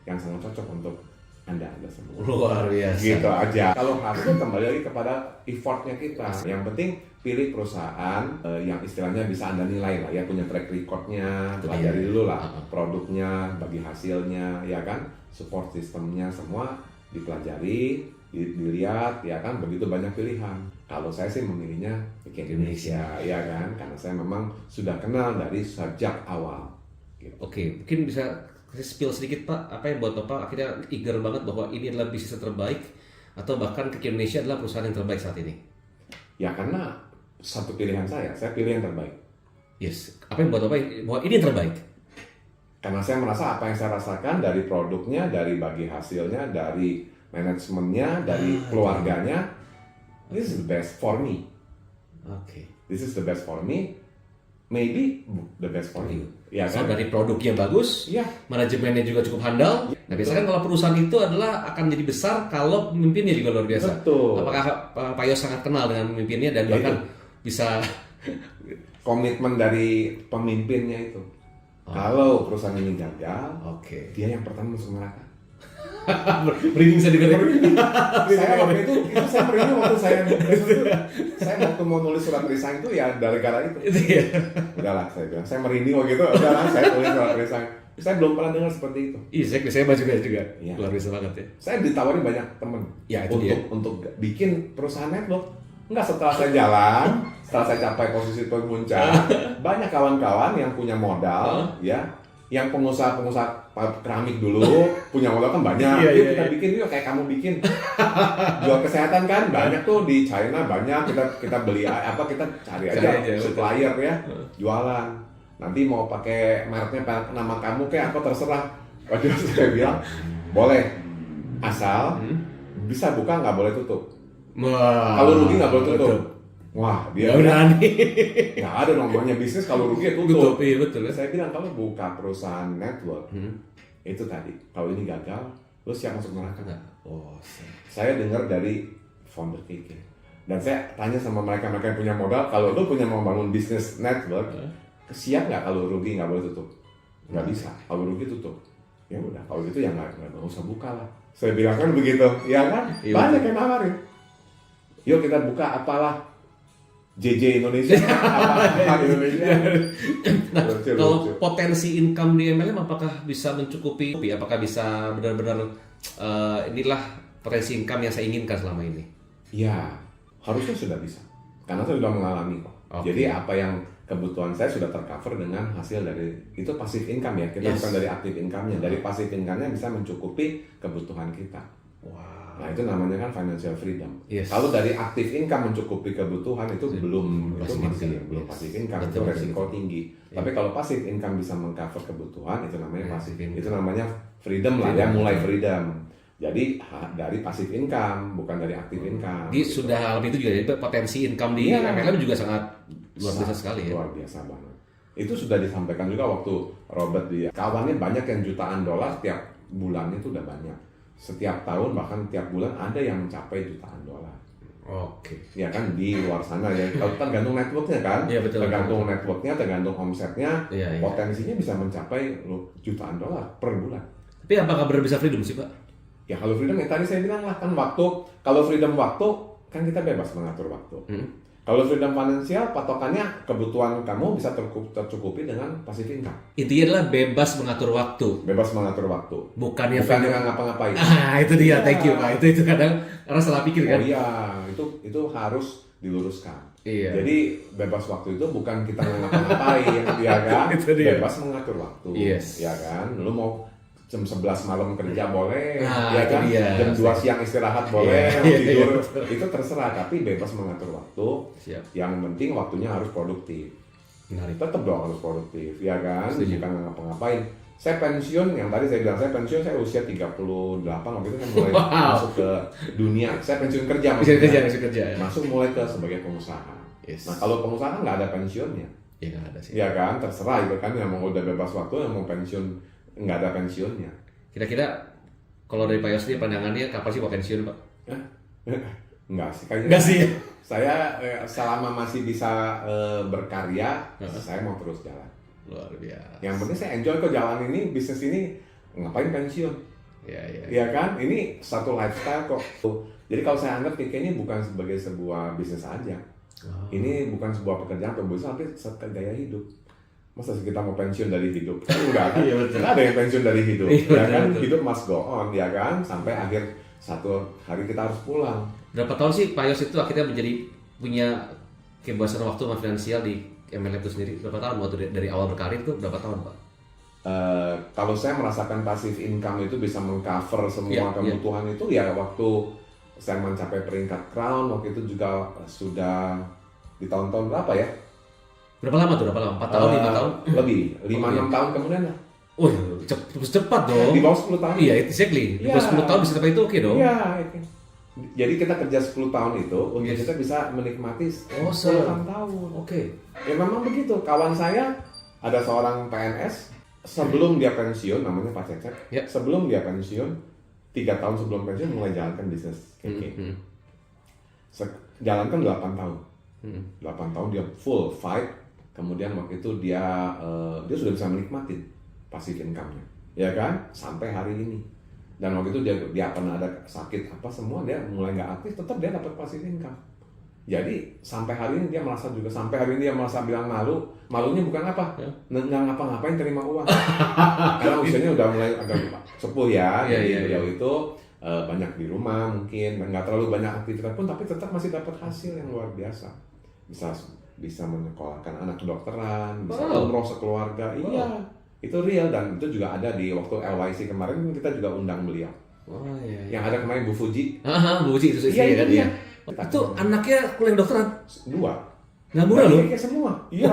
Speaker 2: yang sangat cocok untuk Anda semua.
Speaker 1: Luar biasa.
Speaker 2: Gitu aja. Kalau hasil kembali lagi kepada effortnya kita. Yang penting pilih perusahaan yang istilahnya bisa Anda nilai lah ya, punya track recordnya, pelajari dulu lah produknya, bagi hasilnya, ya kan, support sistemnya semua dipelajari, dilihat, ya kan, begitu banyak pilihan. Kalau saya sih memilihnya Bikin Indonesia, ya kan, karena saya memang sudah kenal dari sejak awal. Gitu.
Speaker 1: Oke, mungkin bisa kasih spill sedikit Pak, apa yang buat Bapak akhirnya eager banget bahwa ini adalah bisnis yang terbaik atau bahkan Bikin Indonesia adalah perusahaan yang terbaik saat ini?
Speaker 2: Ya karena satu pilihan saya pilih yang terbaik.
Speaker 1: Yes, apa yang buat Bapak bahwa ini yang terbaik?
Speaker 2: Karena saya merasa apa yang saya rasakan dari produknya, dari bagi hasilnya, dari manajemennya, dari keluarganya, this is the best for me.
Speaker 1: Oke.
Speaker 2: This is the best for me. Maybe the best for you. Ya
Speaker 1: So
Speaker 2: kan?
Speaker 1: dari produknya bagus,
Speaker 2: Iya.
Speaker 1: manajemennya juga cukup handal. Nah biasanya kan kalau perusahaan itu adalah akan jadi besar kalau pemimpinnya juga luar biasa.
Speaker 2: Betul.
Speaker 1: Apakah Pak Yos sangat kenal dengan pemimpinnya dan
Speaker 2: Ya,
Speaker 1: bahkan bisa
Speaker 2: Komitmen dari pemimpinnya itu. Kalau perusahaan ini gagal,
Speaker 1: Oke.
Speaker 2: dia yang pertama masuk neraka.
Speaker 1: Merinding saya dengar.
Speaker 2: Saya waktu itu saya merinding waktu saya waktu mau nulis surat resign itu ya gara-gara itu.
Speaker 1: Itu ya.
Speaker 2: Udahlah, saya bilang, saya merinding waktu itu, udahlah saya tulis surat resign. Saya belum pernah dengar seperti itu.
Speaker 1: Iya, saya baca juga.
Speaker 2: Iya.
Speaker 1: Luar biasa banget ya.
Speaker 2: Saya ditawarin banyak temen
Speaker 1: Ya, itu dia.
Speaker 2: untuk bikin perusahaan network. Enggak, setelah saya jalan, setelah saya capai posisi puncak, banyak kawan-kawan yang punya modal, ya, yang pengusaha keramik dulu punya modal kan banyak.
Speaker 1: Iya,
Speaker 2: Yuk
Speaker 1: iya,
Speaker 2: kita
Speaker 1: iya.
Speaker 2: bikin yuk kayak kamu bikin. Jual kesehatan kan banyak tuh di China, banyak kita beli kita cari aja
Speaker 1: Cari aja,
Speaker 2: supplier ya, jualan. Nanti mau pakai mereknya nama kamu kayak apa terserah. Waduh, saya bilang boleh, asal bisa buka, nggak boleh tutup.
Speaker 1: Wah.
Speaker 2: Kalau rugi nggak boleh tutup. Wah, dia
Speaker 1: Ya udah nih.
Speaker 2: nggak ada namanya bisnis kalau rugi ya
Speaker 1: Tutup,
Speaker 2: tutup.
Speaker 1: iya betul.
Speaker 2: Saya bilang kalau buka perusahaan network itu tadi, kalau ini gagal, lo siap masuk neraka nggak?
Speaker 1: Oh,
Speaker 2: Saya dengar dari founder KK. Dan saya tanya sama mereka yang punya modal, kalau lo punya mau bangun bisnis network, siap nggak kalau rugi nggak boleh tutup? Nggak bisa. Kalau rugi tutup. Ya udah, kalau gitu ya nggak usah buka lah. Saya bilang kan begitu, ya kan?
Speaker 1: Iya,
Speaker 2: Banyak yang nawarin. Yuk kita buka apalah JJ Indonesia, apa Indonesia.
Speaker 1: Nah,
Speaker 2: Lucu,
Speaker 1: kalau
Speaker 2: lucu.
Speaker 1: potensi income di MLM apakah bisa mencukupi? Apakah bisa benar-benar inilah potensi income yang saya inginkan selama ini?
Speaker 2: Ya, harusnya sudah bisa. Karena saya sudah mengalami kok.
Speaker 1: Oke.
Speaker 2: Jadi apa yang kebutuhan saya sudah tercover dengan hasil dari itu passive income ya. Kita
Speaker 1: Yes.
Speaker 2: bukan dari active income-nya. Dari passive income-nya bisa mencukupi kebutuhan kita.
Speaker 1: Wow.
Speaker 2: Nah, itu namanya kan financial freedom.
Speaker 1: Yes.
Speaker 2: Kalau dari active income mencukupi kebutuhan itu belum
Speaker 1: passive
Speaker 2: masih
Speaker 1: income,
Speaker 2: belum
Speaker 1: yes.
Speaker 2: passive income,
Speaker 1: Betul,
Speaker 2: itu
Speaker 1: betul,
Speaker 2: resiko
Speaker 1: betul.
Speaker 2: tinggi.
Speaker 1: Iya.
Speaker 2: Tapi kalau passive income bisa mengcover kebutuhan, itu namanya
Speaker 1: Passive
Speaker 2: passive
Speaker 1: income.
Speaker 2: itu namanya freedom lah ya,
Speaker 1: Freedom,
Speaker 2: mulai
Speaker 1: betul.
Speaker 2: freedom. Jadi dari passive income, bukan dari active income.
Speaker 1: Jadi
Speaker 2: gitu.
Speaker 1: sudah lebih itu juga jadi potensi income di
Speaker 2: Iya.
Speaker 1: MLM juga sangat luar biasa sekali ya.
Speaker 2: Luar biasa banget. Itu sudah disampaikan juga waktu Robert dia. Kawannya banyak yang jutaan dolar tiap bulannya itu udah banyak. Setiap tahun bahkan tiap bulan ada yang mencapai jutaan dolar.
Speaker 1: Oke.
Speaker 2: Ya kan di luar sana ya. Kalau tergantung networknya kan.
Speaker 1: Iya, betul,
Speaker 2: Tergantung
Speaker 1: betul.
Speaker 2: networknya, tergantung omsetnya.
Speaker 1: Iya, iya.
Speaker 2: Potensinya bisa mencapai jutaan dolar per bulan.
Speaker 1: Tapi apakah benar bisa freedom sih Pak?
Speaker 2: Ya kalau freedom ya tadi saya bilang lah kan kalau freedom waktu kan kita bebas mengatur waktu. Kalau freedom finansial patokannya kebutuhan kamu bisa tercukupi dengan passive income.
Speaker 1: Intinya adalah bebas mengatur waktu.
Speaker 2: Bebas mengatur waktu.
Speaker 1: Bukannya
Speaker 2: Bukan
Speaker 1: freedom.
Speaker 2: dengan ngapa-ngapain.
Speaker 1: Ah, itu dia. Thank you Pak. Itu kadang orang salah pikir kan.
Speaker 2: Oh iya, itu harus diluruskan.
Speaker 1: Iya.
Speaker 2: Jadi bebas waktu itu bukan kita nggak ngapa-ngapain, ya kan?
Speaker 1: Itu dia.
Speaker 2: Bebas mengatur waktu,
Speaker 1: Yes.
Speaker 2: ya kan? Lu mau jam 11 malam kerja boleh,
Speaker 1: Nah,
Speaker 2: ya
Speaker 1: itu
Speaker 2: kan?
Speaker 1: dia.
Speaker 2: Jam 2 siang istirahat boleh,
Speaker 1: Iya,
Speaker 2: mau
Speaker 1: iya,
Speaker 2: tidur,
Speaker 1: iya,
Speaker 2: itu terserah. Tapi bebas mengatur waktu.
Speaker 1: Siap.
Speaker 2: Yang penting waktunya harus produktif.
Speaker 1: Menarik.
Speaker 2: Tetap dong harus produktif, ya kan?
Speaker 1: Setuju.
Speaker 2: Bukan ngapa-ngapain. Saya pensiun, yang tadi saya bilang saya pensiun, saya usia 38 waktu itu kan mulai
Speaker 1: Wow.
Speaker 2: masuk ke dunia. Saya pensiun kerja
Speaker 1: Bisa
Speaker 2: maksudnya.
Speaker 1: kerja ya.
Speaker 2: Masuk mulai ke sebagai pengusaha.
Speaker 1: Yes.
Speaker 2: Nah kalau pengusaha kan nggak ada pensiunnya,
Speaker 1: Ya nggak ada sih.
Speaker 2: ya kan? Terserah itu kan yang mau udah bebas waktu, yang mau pensiun nggak ada pensiunnya.
Speaker 1: Kira-kira kalau dari Pak Yos sendiri pandangannya kapan sih Pak pensiun Pak?
Speaker 2: Enggak sih, kayaknya.
Speaker 1: Enggak sih.
Speaker 2: Saya selama masih bisa berkarya, saya mau terus jalan.
Speaker 1: Luar biasa.
Speaker 2: Yang penting saya enjoy kok jalan ini, bisnis ini, ngapain pensiun?
Speaker 1: Iya.
Speaker 2: Iya kan? Ini satu lifestyle kok. Jadi kalau saya anggap kayaknya bukan sebagai sebuah bisnis aja. Ini bukan sebuah pekerjaan atau bisnis, tapi satu gaya hidup. Masa sih kita mau pensiun dari hidup? Kan enggak kan? Nggak ada yang pensiun dari hidup. Ya kan? Hidup must go on, ya kan? Sampai akhir satu hari kita harus pulang.
Speaker 1: Berapa tahun sih Pak Yos itu akhirnya punya kebebasan waktu sama finansial di MLM itu sendiri? Berapa tahun waktu dari awal berkarir itu berapa tahun Pak?
Speaker 2: Kalau saya merasakan passive income itu bisa mengcover semua kebutuhan itu ya waktu saya mencapai peringkat crown, waktu itu juga sudah di tahun-tahun berapa ya?
Speaker 1: Berapa lama tuh? 4 tahun, 5 tahun?
Speaker 2: Lebih, 5-6 tahun kemudian lah.
Speaker 1: Oh ya, cepat dong.
Speaker 2: Di bawah 10 tahun.
Speaker 1: Iya, exactly. Di bawah 10 tahun bisa dapat itu oke dong?
Speaker 2: Iya. Jadi kita kerja 10 tahun itu untuk kita bisa menikmati 10 tahun.
Speaker 1: Oke.
Speaker 2: Ya memang begitu. Kawan saya ada seorang PNS, sebelum dia pensiun, namanya Pak Cecep, sebelum dia pensiun, 3 tahun sebelum pensiun mulai jalankan bisnis keke. Jalankan 8 tahun. 8 tahun dia full fight. Kemudian waktu itu dia sudah bisa menikmati passive income-nya, ya kan? Sampai hari ini. Dan waktu itu dia pernah ada sakit apa semua, dia mulai nggak aktif, tetap dia dapat passive income. Jadi sampai hari ini dia merasa juga, sampai hari ini dia merasa bilang malunya bukan apa, nggak ngapa-ngapain terima uang. Karena usianya udah mulai agak sepuh ya, jadi beliau itu banyak di rumah mungkin, nggak terlalu banyak aktivitas pun, tapi tetap masih dapat hasil yang luar biasa. Bisa menyekolahkan anak kedokteran, bisa umroh sekeluarga, iya, itu real. Dan itu juga ada di waktu LYC kemarin, kita juga undang beliau. Yang ada kemarin Bu Fuji.
Speaker 1: Bu Fuji itu istri kan dia. Itu anaknya kuliah dokteran?
Speaker 2: 2.
Speaker 1: Nggak murah loh?
Speaker 2: Dari semua. Iya,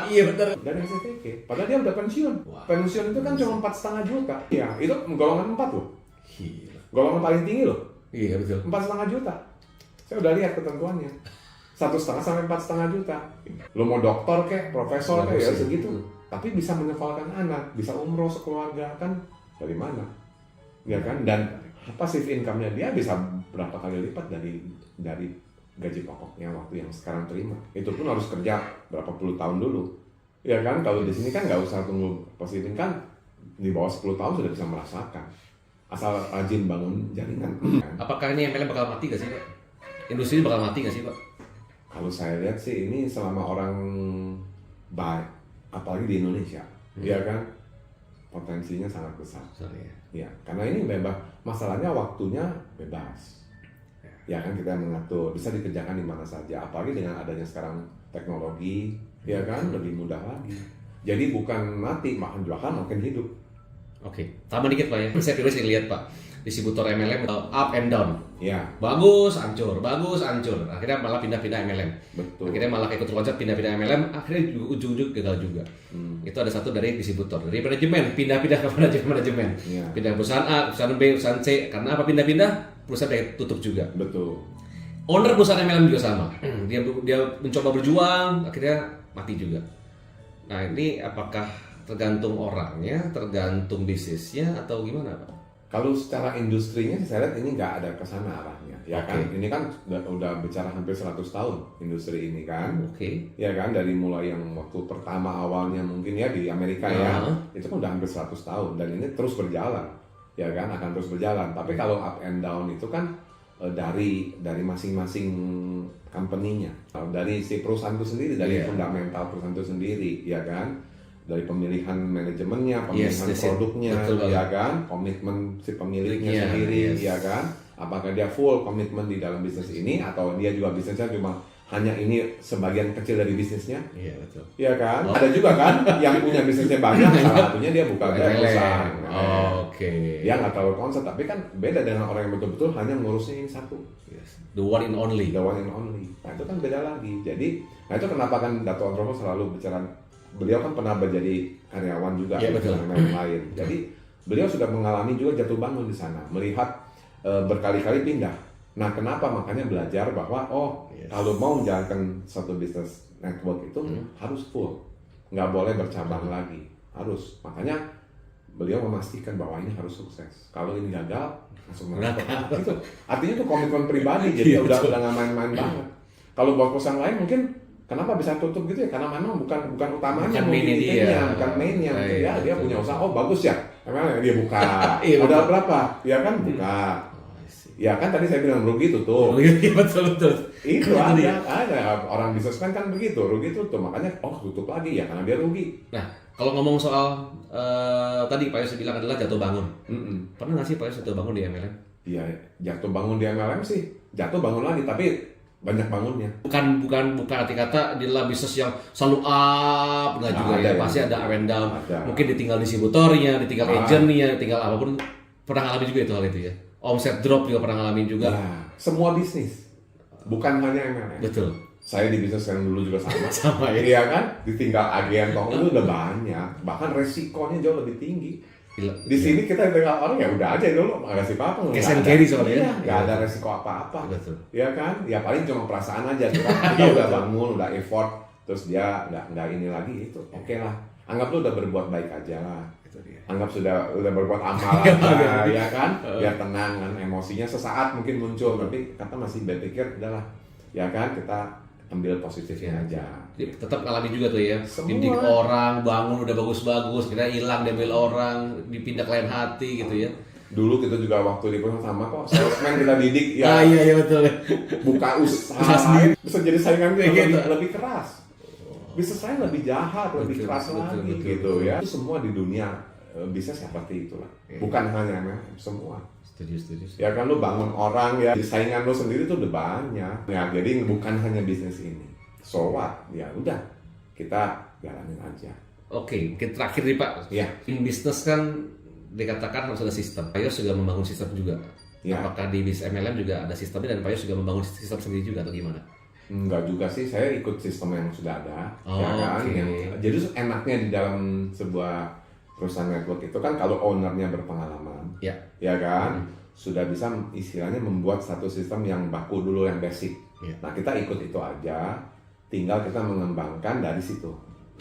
Speaker 1: iya benar.
Speaker 2: Dari STK. Padahal dia udah pensiun. Pensiun itu kan cuma 4,5 juta. Iya, itu golongan 4 loh.
Speaker 1: Gila.
Speaker 2: Golongan paling tinggi loh.
Speaker 1: Iya betul.
Speaker 2: 4,5 juta. Saya udah lihat ketentuannya. 1,5 sampai 4,5 juta. Lo mau dokter kek, profesor kek, ya segitu. Tapi bisa menyekolahkan anak, bisa umroh sekeluarga, kan dari mana? Ya kan? Dan passive income-nya dia bisa berapa kali lipat dari gaji pokoknya waktu yang sekarang terima. Itu pun harus kerja berapa puluh tahun dulu. Ya kan? Kalau di sini kan nggak usah tunggu passive income, di bawah 10 tahun sudah bisa merasakan. Asal rajin bangun jaringan.
Speaker 1: Apakah ini MLM bakal mati gak sih Pak? Industri bakal mati gak sih Pak?
Speaker 2: Kalau saya lihat sih ini selama orang baik, apalagi di Indonesia, ya kan, potensinya sangat besar. Ya, karena ini bebas, masalahnya waktunya bebas. Ya kan, kita mengatur, bisa dikerjakan di mana saja. Apalagi dengan adanya sekarang teknologi, ya kan, lebih mudah lagi. Jadi bukan mati, bahkan makin hidup.
Speaker 1: Oke, tambah dikit Pak ya. Saya pribadi lihat Pak, distributor MLM up and down.
Speaker 2: Ya.
Speaker 1: Bagus, hancur. Akhirnya malah pindah-pindah MLM.
Speaker 2: Betul.
Speaker 1: Akhirnya malah ikut konsep pindah-pindah MLM, akhirnya ujung-ujung gagal juga. Itu ada satu dari distributor, dari manajemen, pindah-pindah ke manajemen. Ya. Pindah perusahaan A, perusahaan B, perusahaan C. Karena apa pindah-pindah? Perusahaan tutup juga.
Speaker 2: Betul.
Speaker 1: Owner perusahaan MLM juga sama. Dia mencoba berjuang, akhirnya mati juga. Nah, ini apakah tergantung orangnya, tergantung bisnisnya, atau gimana Pak?
Speaker 2: Kalau secara industrinya saya lihat ini nggak ada kesana arahnya, ya kan? Ini kan udah bicara hampir 100 tahun industri ini kan, ya kan? Dari mulai yang waktu pertama awalnya mungkin ya di Amerika ya, itu kan udah hampir 100 tahun dan ini terus berjalan, ya kan? Akan terus berjalan. Tapi kalau up and down itu kan dari masing-masing company-nya, dari si perusahaan itu sendiri, dari fundamental perusahaan itu sendiri, ya kan? Dari pemilihan manajemennya, pemilihan produknya, ya kan, komitmen si pemiliknya sendiri, ya kan, apakah dia full komitmen di dalam bisnis ini atau dia juga bisnisnya cuma hanya ini sebagian kecil dari bisnisnya,
Speaker 1: iya betul,
Speaker 2: ya kan, ada juga kan yang punya bisnisnya banyak, salah satunya dia buka perusahaan, dia nggak tahu konsep, tapi kan beda dengan orang yang betul-betul hanya ngurusnya ini satu,
Speaker 1: the one and only,
Speaker 2: nah itu kan beda lagi, jadi, nah itu kenapa kan Dato' Andromo selalu bicara. Beliau kan pernah menjadi karyawan juga dengan yang lain. Jadi beliau sudah mengalami juga jatuh bangun di sana, melihat berkali-kali pindah. Nah, kenapa? Makanya belajar bahwa kalau mau menjalankan satu bisnis network itu harus full, nggak boleh bercabang lagi, harus. Makanya beliau memastikan bahwa ini harus sukses. Kalau ini gagal, langsung neraka. Gitu. Artinya itu komitmen pribadi, jadi udah nggak main-main banget. Kalau buat perusahaan lain mungkin kenapa bisa tutup gitu ya? Karena memang bukan utamanya,
Speaker 1: bukan mainnya dia,
Speaker 2: bukan mainnya. Dia punya usaha, oh bagus ya, emang dia buka.
Speaker 1: Iya,
Speaker 2: Udah berapa? Ya kan buka. Ya kan tadi saya bilang rugi tutup.
Speaker 1: Betul.
Speaker 2: Itu ada orang bisnis kan begitu, rugi tutup, makanya tutup lagi ya karena dia rugi.
Speaker 1: Nah, kalau ngomong soal tadi Pak Yos bilang adalah jatuh bangun. Pernah nggak sih Pak Yos jatuh bangun di MLM?
Speaker 2: Iya, jatuh bangun di MLM sih, jatuh bangun lagi, tapi banyak bangunnya.
Speaker 1: Bukan arti kata di dalam bisnis yang selalu up, nggak juga ya, pasti ada up and down. Mungkin ditinggal distributornya, ditinggal agentnya, ditinggal apapun. Pernah ngalamin juga itu hal itu ya? Omset drop juga pernah ngalamin juga.
Speaker 2: Ya, semua bisnis, bukan hanya MLM.
Speaker 1: Betul.
Speaker 2: Saya di bisnis yang dulu juga sama.
Speaker 1: Sama ya.
Speaker 2: Iya kan, ditinggal agen toko itu udah banyak, bahkan resikonya jauh lebih tinggi. Di sini kita tinggal orang ya udah aja dulu, nggak kasih apa-apa.
Speaker 1: Cash and carry soalnya.
Speaker 2: Nggak ada resiko apa-apa.
Speaker 1: Betul.
Speaker 2: Iya kan, ya paling cuma perasaan aja. Kita udah bangun, udah effort, terus dia nggak ini lagi itu, oke lah. Anggap lu udah berbuat baik aja lah. Anggap sudah berbuat amal aja, ya kan? Biar tenang kan, emosinya sesaat mungkin muncul, tapi kata masih berpikir udahlah, ya kan kita ambil positifnya aja.
Speaker 1: Jadi tetap ngalamin juga tuh ya.
Speaker 2: Semua.
Speaker 1: Didik orang, bangun udah bagus-bagus, kita hilang diambil orang, dipindah ke lain hati gitu ya.
Speaker 2: Dulu kita juga waktu di perusahaan sama kok, salesman kita didik ya.
Speaker 1: Iya betul.
Speaker 2: Buka usaha
Speaker 1: sendiri.
Speaker 2: bisa jadi saingan kita
Speaker 1: Gitu.
Speaker 2: lebih keras. Bisnis lain lebih jahat, lebih keras lagi gitu ya. Itu semua di dunia bisnis seperti itulah. Bukan hanya MLM, semua.
Speaker 1: Setuju.
Speaker 2: Ya kan lu bangun orang ya, saingan lu sendiri tuh udah banyak. Ya jadi bukan hanya bisnis ini. So what? Ya udah, kita jalanin aja.
Speaker 1: Oke, mungkin terakhir nih Pak.
Speaker 2: Ya.
Speaker 1: Bisnis kan dikatakan harus ada sistem. Pak Yos juga membangun sistem juga.
Speaker 2: Ya.
Speaker 1: Apakah di bisnis MLM juga ada sistemnya dan Pak Yos juga membangun sistem sendiri juga atau gimana?
Speaker 2: Enggak juga sih, saya ikut sistem yang sudah ada. Ya kan?
Speaker 1: Okay.
Speaker 2: Jadi enaknya di dalam sebuah perusahaan network itu kan kalau ownernya berpengalaman, ya kan, sudah bisa istilahnya membuat satu sistem yang baku dulu, yang basic. Nah kita ikut itu aja, tinggal kita mengembangkan dari situ,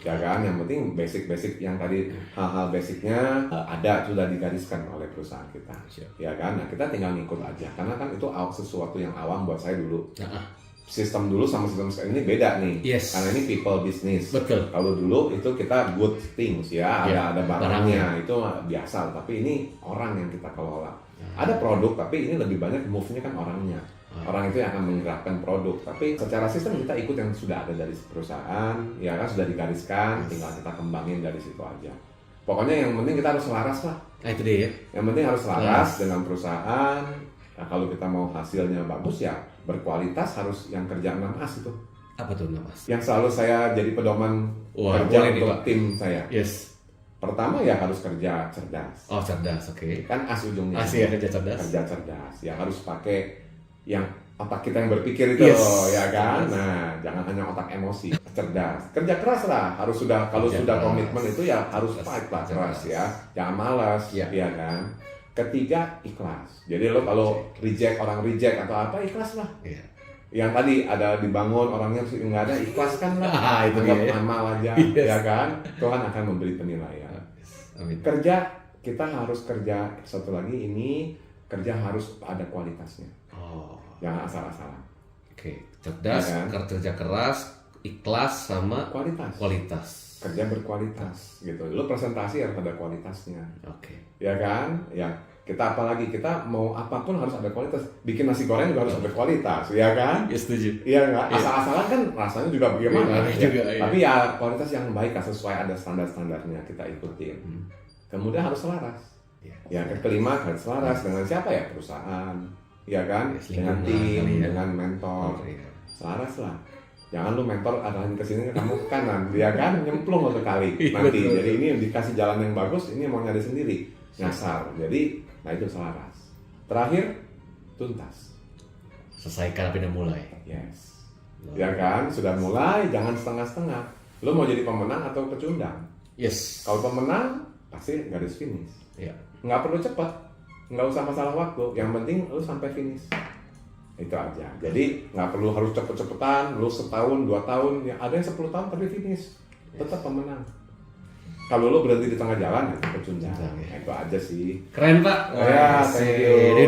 Speaker 2: ya kan. Yang penting basic yang tadi hal-hal basicnya ada, sudah digariskan oleh perusahaan kita, ya kan. Nah kita tinggal ngikut aja, karena kan itu sesuatu yang awam buat saya dulu. Sistem dulu sama sistem sekarang ini beda nih, karena ini people business.
Speaker 1: Betul.
Speaker 2: Kalau dulu itu kita good things ya, ada barangnya itu biasa, tapi ini orang yang kita kelola. Ada produk, tapi ini lebih banyak move-nya kan orangnya. Orang itu yang akan menggerakkan produk, tapi secara sistem kita ikut yang sudah ada dari perusahaan, ya kan sudah digariskan, tinggal kita kembangin dari situ aja. Pokoknya yang penting kita harus selaras lah.
Speaker 1: Nah itu dia ya.
Speaker 2: Yang penting harus selaras dengan perusahaan. Nah, kalau kita mau hasilnya bagus ya berkualitas, harus yang kerja 6As itu.
Speaker 1: Apa tuh Mas?
Speaker 2: Yang selalu saya jadi pedoman kerja untuk tim saya.
Speaker 1: Yes.
Speaker 2: Pertama ya harus kerja cerdas.
Speaker 1: Oh cerdas, oke.
Speaker 2: Kan as ujungnya.
Speaker 1: As ya, kerja cerdas.
Speaker 2: Kerja cerdas. Ya harus pakai yang otak kita yang berpikir itu, ya kan. Nah, jangan hanya otak emosi. Cerdas. Kerja keras lah. Harus sudah kalau sudah komitmen itu ya harus fight lah, keras ya. Jangan malas, ya kan. Ketiga, ikhlas. Jadi lo kalau orang reject atau apa, ikhlas lah. Yang tadi ada dibangun orangnya nggak ada, ikhlaskan lah.
Speaker 1: Itu
Speaker 2: anggap amal aja, ya kan. Tuhan akan memberi penilaian.
Speaker 1: Amin.
Speaker 2: Kerja, kita harus kerja. Satu lagi ini kerja harus ada kualitasnya. Jangan asal-asalan.
Speaker 1: Oke, cerdas, ya kan? Kerja keras, ikhlas sama kualitas.
Speaker 2: Kerja berkualitas gitu. Lo presentasi harus ada kualitasnya.
Speaker 1: Oke.
Speaker 2: Ya kan? Ya. Kita apalagi kita mau apapun harus ada kualitas. Bikin nasi goreng juga harus ada kualitas, ya kan?
Speaker 1: Ya setuju.
Speaker 2: Iya nggak? Asal-asalan kan rasanya juga bagaimana?
Speaker 1: Juga,
Speaker 2: Tapi ya kualitas yang baik, sesuai ada standar-standarnya kita ikutin. Kemudian harus selaras. Ya kelima harus selaras dengan siapa ya? Perusahaan, ya kan? Dengan tim, dengan mentor. Selaras lah. Jangan lu mentor arahin ke sini kamu ke kanan, dia kan nyemplung satu kali nanti. Jadi ini dikasih jalan yang bagus, ini mau nyari sendiri, nyasar. Jadi nah itu selaras. Terakhir tuntas.
Speaker 1: Selesaikan apa yang mulai.
Speaker 2: Yes. Ya kan, sudah mulai, jangan setengah-setengah. Lu mau jadi pemenang atau pecundang?
Speaker 1: Yes.
Speaker 2: Kalau pemenang pasti garis finish.
Speaker 1: Iya.
Speaker 2: Nggak perlu cepat, nggak usah masalah waktu. Yang penting lu sampai finish. Itu aja. Jadi nggak perlu harus cepet-cepetan. Lu setahun, 2 tahun, ya ada yang 10 tahun tapi finish. Tetap pemenang. kalau lo berhenti di tengah jalan itu pecundang.
Speaker 1: Pecundang, ya.
Speaker 2: Nah, itu aja sih.
Speaker 1: Keren Pak.
Speaker 2: Ya, thank you.